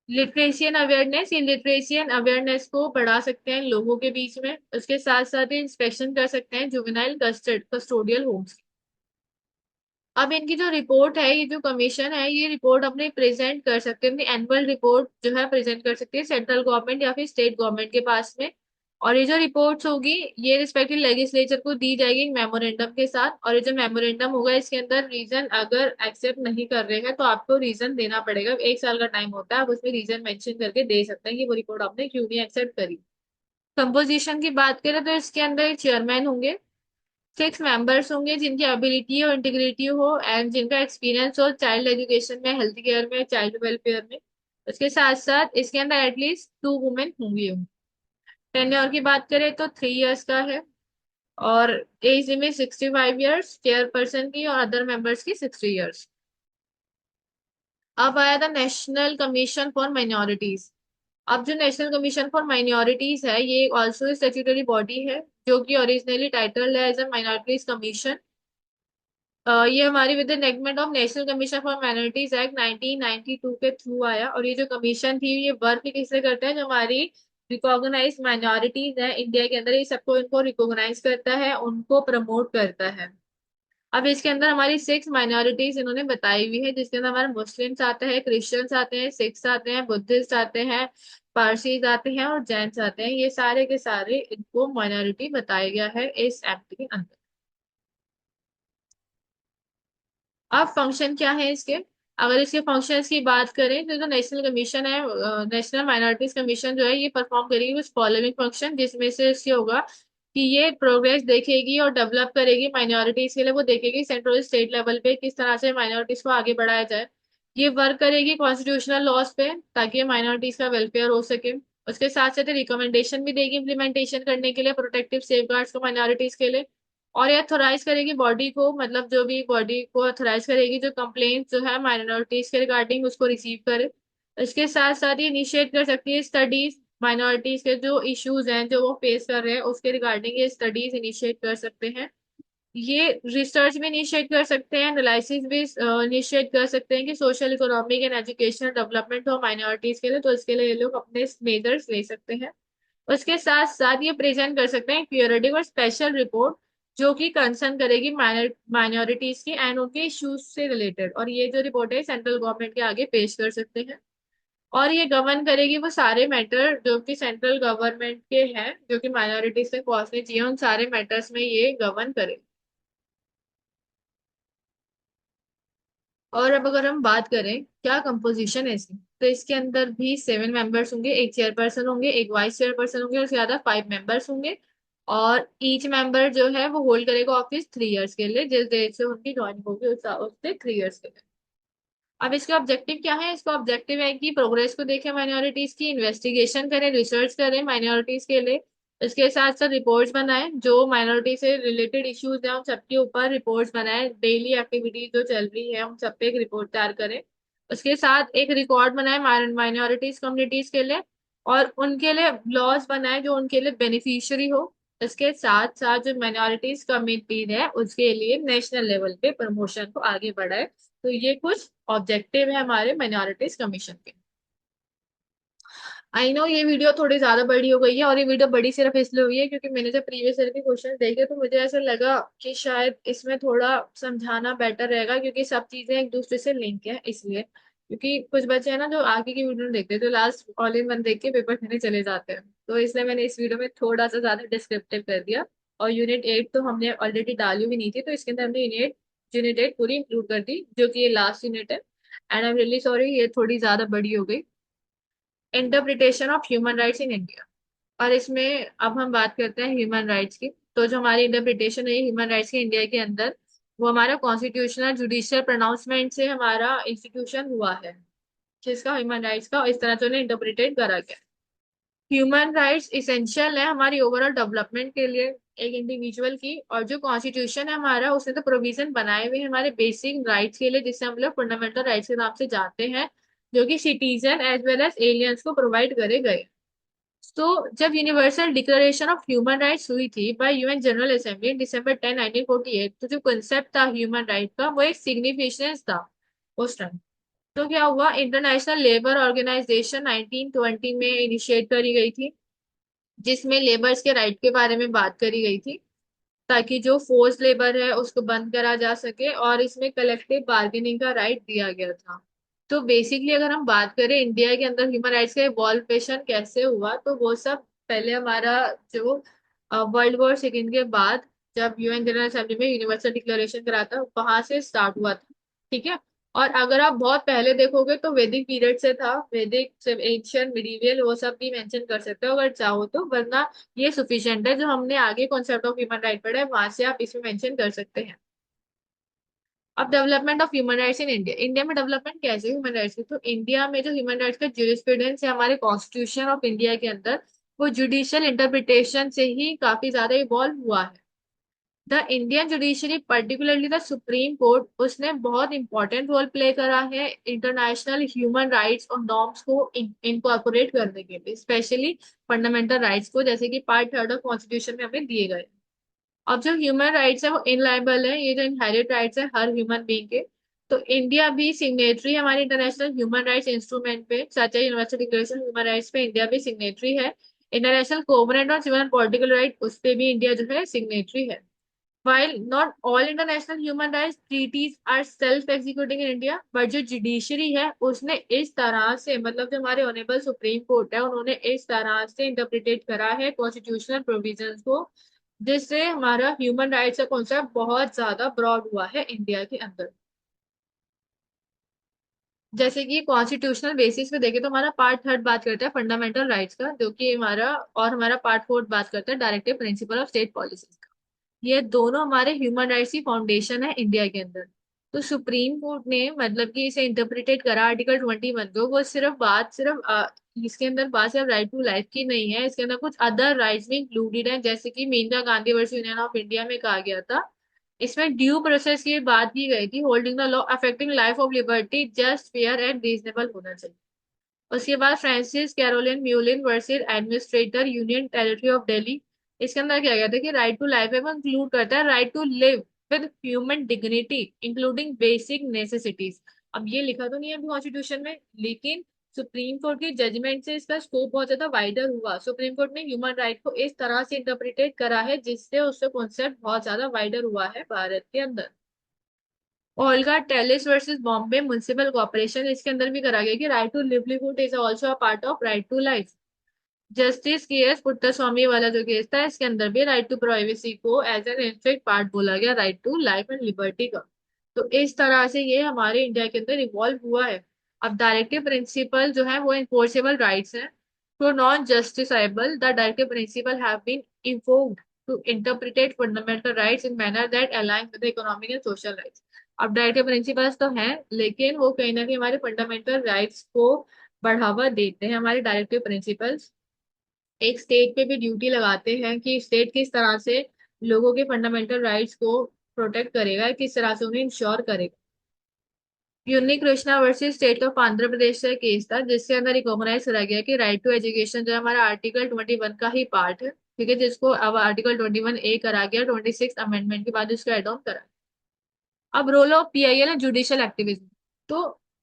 लिटरेसी एंड अवेयरनेस, ये लिटरेसी एंड अवेयरनेस को बढ़ा सकते हैं लोगों के बीच में। उसके साथ साथ ये इंस्पेक्शन कर सकते हैं जुवेनाइल कस्टोडियल होम्स। अब इनकी जो रिपोर्ट है, ये जो कमीशन है, ये रिपोर्ट अपने प्रेजेंट कर सकते हैं, अपनी एनुअल रिपोर्ट जो है प्रेजेंट कर सकते हैं सेंट्रल गवर्नमेंट या फिर स्टेट गवर्नमेंट के पास में। और ये जो रिपोर्ट्स होगी, ये रिस्पेक्टिव लेजिस्लेचर को दी जाएगी मेमोरेंडम के साथ। और ये जो मेमोरेंडम होगा, इसके अंदर रीजन अगर एक्सेप्ट नहीं कर रहे हैं तो आपको रीजन देना पड़ेगा। 1 साल का टाइम होता है, आप उसमें रीजन मेंशन करके दे सकते हैं कि वो रिपोर्ट आपने क्यों नहीं एक्सेप्ट करी। कंपोजिशन की बात करें तो इसके अंदर चेयरमैन होंगे, 6 मेंबर्स होंगे जिनकी एबिलिटी और इंटीग्रिटी हो एंड जिनका एक्सपीरियंस हो चाइल्ड एजुकेशन में, हेल्थ केयर में, चाइल्ड वेलफेयर में। उसके साथ साथ इसके अंदर एटलीस्ट 2 वुमेन होंगी। टेन्योर की बात करें तो 3 इयर्स का है। और एज लिमिट 65 इयर्स चेयरपर्सन की, और अदर मेंबर्स की 60 इयर्स। अब आया था नेशनल कमीशन फॉर माइनॉरिटीज। अब जो नेशनल कमीशन फॉर माइनॉरिटीज है, ये ऑल्सो स्टेट्यूटरी बॉडी है, जो कि ओरिजिनली टाइटल है एज अ माइनॉरिटीज कमीशन। ये हमारी with enactment of national commission for minorities act 1992 के थ्रू आया। और ये जो कमीशन थी, ये वर्क किससे करता है? जो हमारी रिकॉग्नाइज माइनॉरिटीज है इंडिया के अंदर, ये सबको इनको रिकॉग्नाइज करता है, उनको प्रमोट करता है। अब इसके अंदर हमारी 6 माइनॉरिटीज इन्होंने बताई हुई है, जिसके अंदर हमारे मुस्लिम्स आते हैं, क्रिश्चियंस आते हैं, सिख्स आते हैं, बुद्धिस्ट आते हैं, पारसीज आते हैं और जैन्स आते हैं। ये सारे के सारे इनको माइनॉरिटी बताया गया है इस एक्ट के अंदर। अब फंक्शन क्या है इसके? अगर इसके फंक्शंस की बात करें तो जो नेशनल कमीशन है, नेशनल माइनॉरिटीज कमीशन जो है, ये परफॉर्म करेगी कुछ फॉलोइंग फंक्शन, जिसमें से इसके होगा कि ये प्रोग्रेस देखेगी और डेवलप करेगी माइनॉरिटीज के लिए। वो देखेगी सेंट्रल स्टेट लेवल पे किस तरह से माइनॉरिटीज को आगे बढ़ाया जाए। ये वर्क करेगी कॉन्स्टिट्यूशनल लॉज पे, ताकि माइनॉरिटीज का वेलफेयर हो सके। उसके साथ साथ रिकमेंडेशन भी देगी इम्प्लीमेंटेशन करने के लिए, प्रोटेक्टिव सेफगार्ड्स को माइनॉरिटीज के लिए। और ये अथोराइज करेगी बॉडी को, मतलब जो भी बॉडी को अथोराइज करेगी जो कंप्लेंट जो है माइनॉरिटीज के रिगार्डिंग उसको रिसीव करे। इसके साथ साथ ये इनिशिएट कर सकती है स्टडीज, माइनॉरिटीज के जो इश्यूज हैं जो वो फेस कर रहे हैं उसके रिगार्डिंग ये स्टडीज इनिशिएट कर सकते हैं। ये रिसर्च भी इनिशिएट कर सकते हैं, एनालिसिस भी इनिशिएट कर सकते हैं कि social economic and educational development हो माइनॉरिटीज के लिए, तो इसके लिए ये लोग अपने मेजर्स ले सकते हैं। उसके साथ साथ ये प्रेजेंट कर सकते हैं पीरियडिक और स्पेशल रिपोर्ट, जो कि कंसर्न करेगी माइनॉरिटीज की एंड उनके इश्यूज से रिलेटेड। और ये जो रिपोर्ट है सेंट्रल गवर्नमेंट के आगे पेश कर सकते हैं। और ये गवर्न करेगी वो सारे मैटर जो कि सेंट्रल गवर्नमेंट के हैं, जो कि माइनॉरिटीज तक पहुंचने चाहिए, उन सारे मैटर्स में ये गवर्न करे। और अब अगर हम बात करें क्या कंपोजिशन है इसकी, तो इसके अंदर भी 7 मेंबर्स होंगे, एक चेयरपर्सन होंगे, एक वाइस चेयरपर्सन होंगे और उसके ज्यादा 5 मेंबर्स होंगे। और ईच मेंबर जो है वो होल्ड करेगा ऑफिस 3 इयर्स के लिए, जिस डेट से उनकी ज्वाइनिंग होगी उससे 3 इयर्स के लिए। अब इसका ऑब्जेक्टिव क्या है? इसका ऑब्जेक्टिव है कि प्रोग्रेस को देखें माइनॉरिटीज की, इन्वेस्टिगेशन करें, रिसर्च करें माइनॉरिटीज के लिए। इसके साथ साथ रिपोर्ट्स बनाएं, जो माइनॉरिटी से रिलेटेड इश्यूज हैं उन सबके ऊपर रिपोर्ट्स बनाएं, डेली एक्टिविटीज जो चल रही है उन सब पे एक रिपोर्ट तैयार करें। उसके साथ एक रिकॉर्ड बनाएं माइनॉरिटीज कम्युनिटीज के लिए, और उनके लिए लॉज बनाएं जो उनके लिए बेनिफिशियरी हो। इसके साथ साथ जो माइनॉरिटीज कम्युनिटी है उसके लिए नेशनल लेवल पे प्रमोशन को आगे बढ़ाए। तो ये कुछ ऑब्जेक्टिव है हमारे माइनॉरिटीज कमीशन के। आई नो ये वीडियो थोड़ी ज्यादा बड़ी हो गई है, और ये वीडियो बड़ी सिर्फ इसलिए हुई है क्योंकि मैंने जब प्रीवियस ईयर के क्वेश्चन देखे तो मुझे ऐसा लगा कि शायद इसमें थोड़ा समझाना बेटर रहेगा, क्योंकि सब चीजें एक दूसरे से लिंक है इसलिए। क्योंकि कुछ बच्चे हैं ना जो आगे की वीडियो नहीं देखते, तो लास्ट ऑल इन वन देख के पेपर देने चले जाते हैं, तो इसलिए मैंने इस वीडियो में थोड़ा सा ज्यादा डिस्क्रिप्टिव कर दिया। और यूनिट 8 तो हमने ऑलरेडी डाली हुई नहीं थी, तो इसके अंदर हमने यूनिट 8 पूरी इंक्लूड कर दी, जो कि ये लास्ट यूनिट है। And I am really sorry ये थोड़ी ज्यादा बड़ी हो गई। Interpretation of human rights in India. और इसमें अब हम बात करते हैं ह्यूमन राइट्स की। तो जो हमारी इंटरप्रिटेशन है ह्यूमन राइट्स की इंडिया के अंदर, वो हमारा कॉन्स्टिट्यूशनल जुडिशियल प्रोनाउंसमेंट से हमारा इंस्टीट्यूशन हुआ है, जिसका ह्यूमन राइट्स का इस तरह से इंटरप्रिटेट करा गया। ह्यूमन राइट्स इसेंशियल है हमारी ओवरऑल डेवलपमेंट के लिए, एक इंडिविजुअल की। और जो कॉन्स्टिट्यूशन है हमारा, उसने तो प्रोविजन बनाए हुए हैं हमारे बेसिक राइट्स के लिए, जिसे हम लोग फंडामेंटल राइट्स के नाम से जानते हैं, जो कि citizen as well as aliens को प्रोवाइड करे गए। तो जब universal declaration of human rights हुई थी by UN general assembly December 10 1948, तो जो कंसेप्ट था ह्यूमन राइट का वो एक सिग्निफिकेंस था उस टाइम। तो क्या हुआ, इंटरनेशनल लेबर ऑर्गेनाइजेशन 1920 में इनिशिएट करी गई थी, जिसमें लेबर्स के राइट के बारे में बात करी गई थी, ताकि जो फोर्स लेबर है उसको बंद करा जा सके, और इसमें कलेक्टिव बार्गेनिंग का राइट दिया गया था। तो बेसिकली अगर हम बात करें इंडिया के अंदर ह्यूमन राइट्स का इवॉल्वेशन कैसे हुआ, तो वो सब पहले हमारा जो वर्ल्ड वॉर 2 के बाद, जब यूएन जनरल असेंबली में यूनिवर्सल डिक्लेरेशन करा था, वहां से स्टार्ट हुआ था। ठीक है। और अगर आप बहुत पहले देखोगे तो वैदिक पीरियड से था, वैदिक से एंशियंट मिडीवियल वो सब भी मेंशन कर सकते हो अगर चाहो तो, वरना ये सफिशिएंट है। जो हमने आगे कॉन्सेप्ट ऑफ ह्यूमन राइट पढ़ा है वहां से आप इसमें मेंशन कर सकते हैं। अब development of human rights in India, India में डेवलपमेंट कैसे ह्यूमन राइट्स की, तो इंडिया में जो ह्यूमन राइट्स का ज्यूरिस्प्रूडेंस है हमारे कॉन्स्टिट्यूशन ऑफ इंडिया के अंदर, वो जुडिशियल इंटरप्रिटेशन से ही काफी ज्यादा इवॉल्व हुआ है। The Indian judiciary particularly the supreme court, उसने बहुत इंपॉर्टेंट रोल प्ले करा है इंटरनेशनल ह्यूमन राइट्स और नॉर्म्स को इनकॉर्पोरेट करने के लिए, स्पेशली फंडामेंटल राइट्स को, जैसे कि पार्ट 3 ऑफ कॉन्स्टिट्यूशन में हमें दिए गए। अब जो ह्यूमन राइट्स है वो इनलाइबल है, ये जो इनहेरिट राइट्स है हर ह्यूमन बीइंग के। तो इंडिया भी सिग्नेटरी है हमारे इंटरनेशनल ह्यूमन राइट्स इंस्ट्रूमेंट पे, सच है यूनिवर्सल डिक्लेरेशन ह्यूमन राइट्स पे इंडिया भी सिग्नेटरी है। International covenant on civil and political right, उस पे भी इंडिया जो है सिग्नेटरी है। While not all international human rights treaties are self-executing in India, but जो जुडिशरी है उसने इस तरह से, मतलब जो हमारे ऑनरेबल सुप्रीम कोर्ट है उन्होंने इस तरह से इंटरप्रिटेट करा है कॉन्स्टिट्यूशनल प्रोविजंस को, जिससे हमारा ह्यूमन राइट्स का कॉन्सेप्ट बहुत ज्यादा ब्रॉड हुआ है इंडिया के अंदर। जैसे कि कॉन्स्टिट्यूशनल बेसिस पे देखें तो हमारा पार्ट 3 बात करता है फंडामेंटल राइट्स का, जो कि हमारा, और हमारा पार्ट 4 बात करता है directive principle of state policy. ये दोनों हमारे ह्यूमन राइट्स की फाउंडेशन है इंडिया के अंदर। तो सुप्रीम कोर्ट ने मतलब कि इसे इंटरप्रिटेट करा आर्टिकल 21 को, वो इसके अंदर बात सिर्फ राइट टू लाइफ की नहीं है, इसके अंदर कुछ अदर राइट्स भी इंक्लूडेड हैं, जैसे कि Maneka Gandhi versus union of India में कहा गया था, इसमें ड्यू प्रोसेस की बात की गई थी, holding the law affecting life of liberty just fair and reasonable होना चाहिए। उसके बाद Francis Caroline Mullin versus administrator union territory of Delhi, इसके अंदर क्या गया था कि राइट टू लाइफ है वो इंक्लूड करता है right to live with human dignity including basic necessities. अब ये लिखा तो नहीं है अभी कॉन्स्टिट्यूशन में, लेकिन सुप्रीम कोर्ट के जजमेंट से इसका स्कोप बहुत ज्यादा वाइडर हुआ। सुप्रीम कोर्ट ने ह्यूमन राइट को इस तरह से इंटरप्रिटेट करा है जिससे उसका कॉन्सेप्ट बहुत ज्यादा वाइडर हुआ है भारत के अंदर। Olga Tellis versus Bombay municipal corporation, इसके अंदर भी करा गया कि right to livelihood is also a part of right to life. Justice K S Puttaswamy वाला जो केस था, इसके अंदर भी राइट टू प्राइवेसी को एज एन इंस्ट्रिक्ट पार्ट बोला गया right to life and liberty का। तो इस तरह से ये हमारे इंडिया के अंदर इवॉल्व हुआ है। अब डायरेक्टिव प्रिंसिपल जो है वो इन्फोर्सेबल राइट्स हैं। तो non justiciable the directive principle have been invoked to interpret fundamental rights in manner that align with economic and social rights. अब डायरेक्टिव प्रिंसिपल्स तो हैं, लेकिन वो कहीं ना कहीं हमारे फंडामेंटल राइट्स को बढ़ावा देते हैं। हमारे डायरेक्टिव प्रिंसिपल्स एक स्टेट पे भी ड्यूटी लगाते हैं कि स्टेट किस तरह से लोगों के फंडामेंटल राइट्स को प्रोटेक्ट करेगा, किस तरह से उन्हें इंश्योर करेगा। Unni Krishna versus state of Andhra Pradesh का केस था, जिसके अंदर रिकॉग्नाइज करा गया कि राइट टू एजुकेशन जो है हमारा आर्टिकल 21 का ही पार्ट है। ठीक है, जिसको अब आर्टिकल 21A करा गया 26 अमेंडमेंट के बाद उसको एड ऑन करा। अब रोल ऑफ पीआईएल है जुडिशियल एक्टिविज्म। तो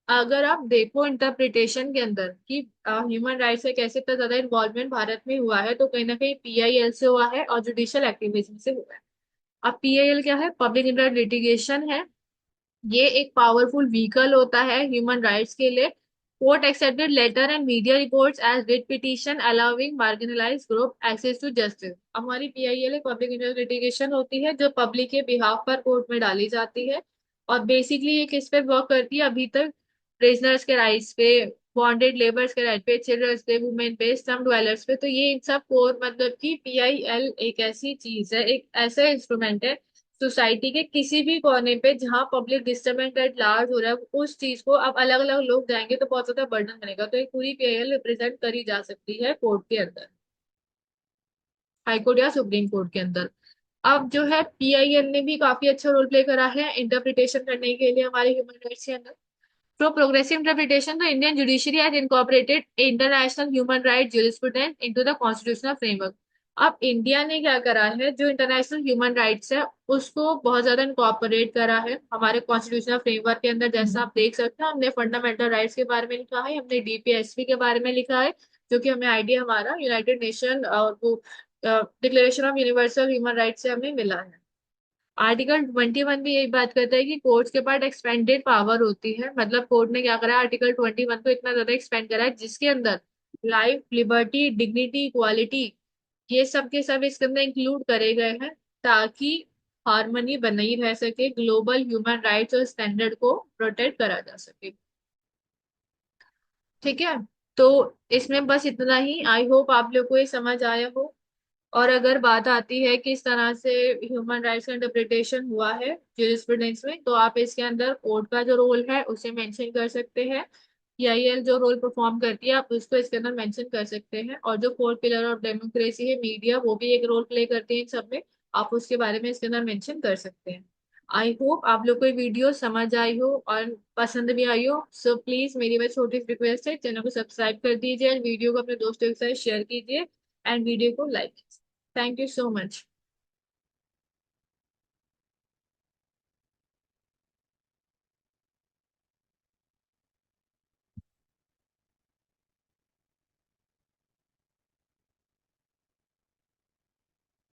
अगर आप देखो इंटरप्रिटेशन के अंदर कि ह्यूमन राइट्स से कैसे इतना ज्यादा इन्वॉल्वमेंट भारत में हुआ है, तो कहीं ना कहीं पीआईएल से हुआ है और जुडिशियल एक्टिविज्म से हुआ है। अब पीआईएल क्या है? पब्लिक इंटरेस्ट लिटिगेशन है। ये एक पावरफुल व्हीकल होता है ह्यूमन राइट्स के लिए। Court accepted letter and media reports as writ petition allowing marginalise group access to justice. हमारी पीआईएल एक पब्लिक इंटरेस्ट लिटिगेशन होती है जो पब्लिक के बिहाफ पर कोर्ट में डाली जाती है। और बेसिकली ये किस पे वर्क करती है अभी तक? प्रिजनर्स के राइट्स पे, बॉन्डेड लेबर्स के राइट पे, चिल्ड्रंस पे, वुमेन पे, स्लम ड्वेलर्स पे। तो ये इन सब कोर मतलब कि पीआईएल एक ऐसी चीज है, एक ऐसा इंस्ट्रूमेंट है सोसाइटी के किसी भी कोने पे जहां पब्लिक डिस्टर्बेंस एट लार्ज हो रहा है, उस चीज को अब अलग अलग लोग जाएंगे तो बहुत ज्यादा बर्डन बनेगा। तो एक पूरी पीआईएल रिप्रेजेंट करी जा सकती है कोर्ट के अंदर, हाई कोर्ट या सुप्रीम कोर्ट के अंदर। अब जो है पीआईएल ने भी काफी अच्छा रोल प्ले करा है इंटरप्रिटेशन करने के लिए हमारे ह्यूमन राइट्स के अंदर। For progressive interpretation, the Indian judiciary has incorporated international human rights jurisprudence into the constitutional framework. अब इंडिया ने क्या करा है, जो इंटरनेशनल ह्यूमन राइट्स है उसको बहुत ज्यादा इनकॉर्पोरेट करा है हमारे कॉन्स्टिट्यूशनल फ्रेमवर्क के अंदर। जैसा आप देख सकते हैं, हमने फंडामेंटल राइट्स के बारे में लिखा है, हमने डीपीएसपी के बारे में लिखा है, जो कि हमें आइडिया हमारा यूनाइटेड नेशन और वो declaration of universal human rights से हमें मिला है। आर्टिकल 21 भी यही बात करता है कि कोर्ट्स के पास एक्सपेंडेड पावर होती है। मतलब कोर्ट ने क्या करा है, आर्टिकल 21 को इतना ज्यादा एक्सपेंड करा है जिसके अंदर लाइफ, लिबर्टी, डिग्निटी, इक्वालिटी, ये सब के सब इसके अंदर इंक्लूड करे गए हैं, ताकि हार्मनी बनी रह सके, ग्लोबल ह्यूमन राइट्स और स्टैंडर्ड को प्रोटेक्ट करा जा सके। ठीक है, तो इसमें बस इतना ही। आई होप आप लोग को ये समझ आया हो। और अगर बात आती है किस तरह से ह्यूमन राइट्स का इंटरप्रिटेशन हुआ है जूरिस्प्रूडेंस में, तो आप इसके अंदर कोर्ट का जो रोल है उसे मेंशन कर सकते हैं। पीआईएल जो रोल परफॉर्म करती है आप उसको इसके अंदर मेंशन कर सकते हैं। और जो फोर्थ पिलर ऑफ डेमोक्रेसी है मीडिया, वो भी एक रोल प्ले करती है इन सब में, आप उसके बारे में इसके अंदर मेंशन कर सकते हैं। आई होप आप लोग को ये वीडियो समझ आई हो और पसंद भी आई हो। सो प्लीज मेरी बस छोटी सी रिक्वेस्ट है, चैनल को सब्सक्राइब कर दीजिए एंड वीडियो को अपने दोस्तों के साथ शेयर कीजिए एंड वीडियो को लाइक कीजिए। Thank you so much.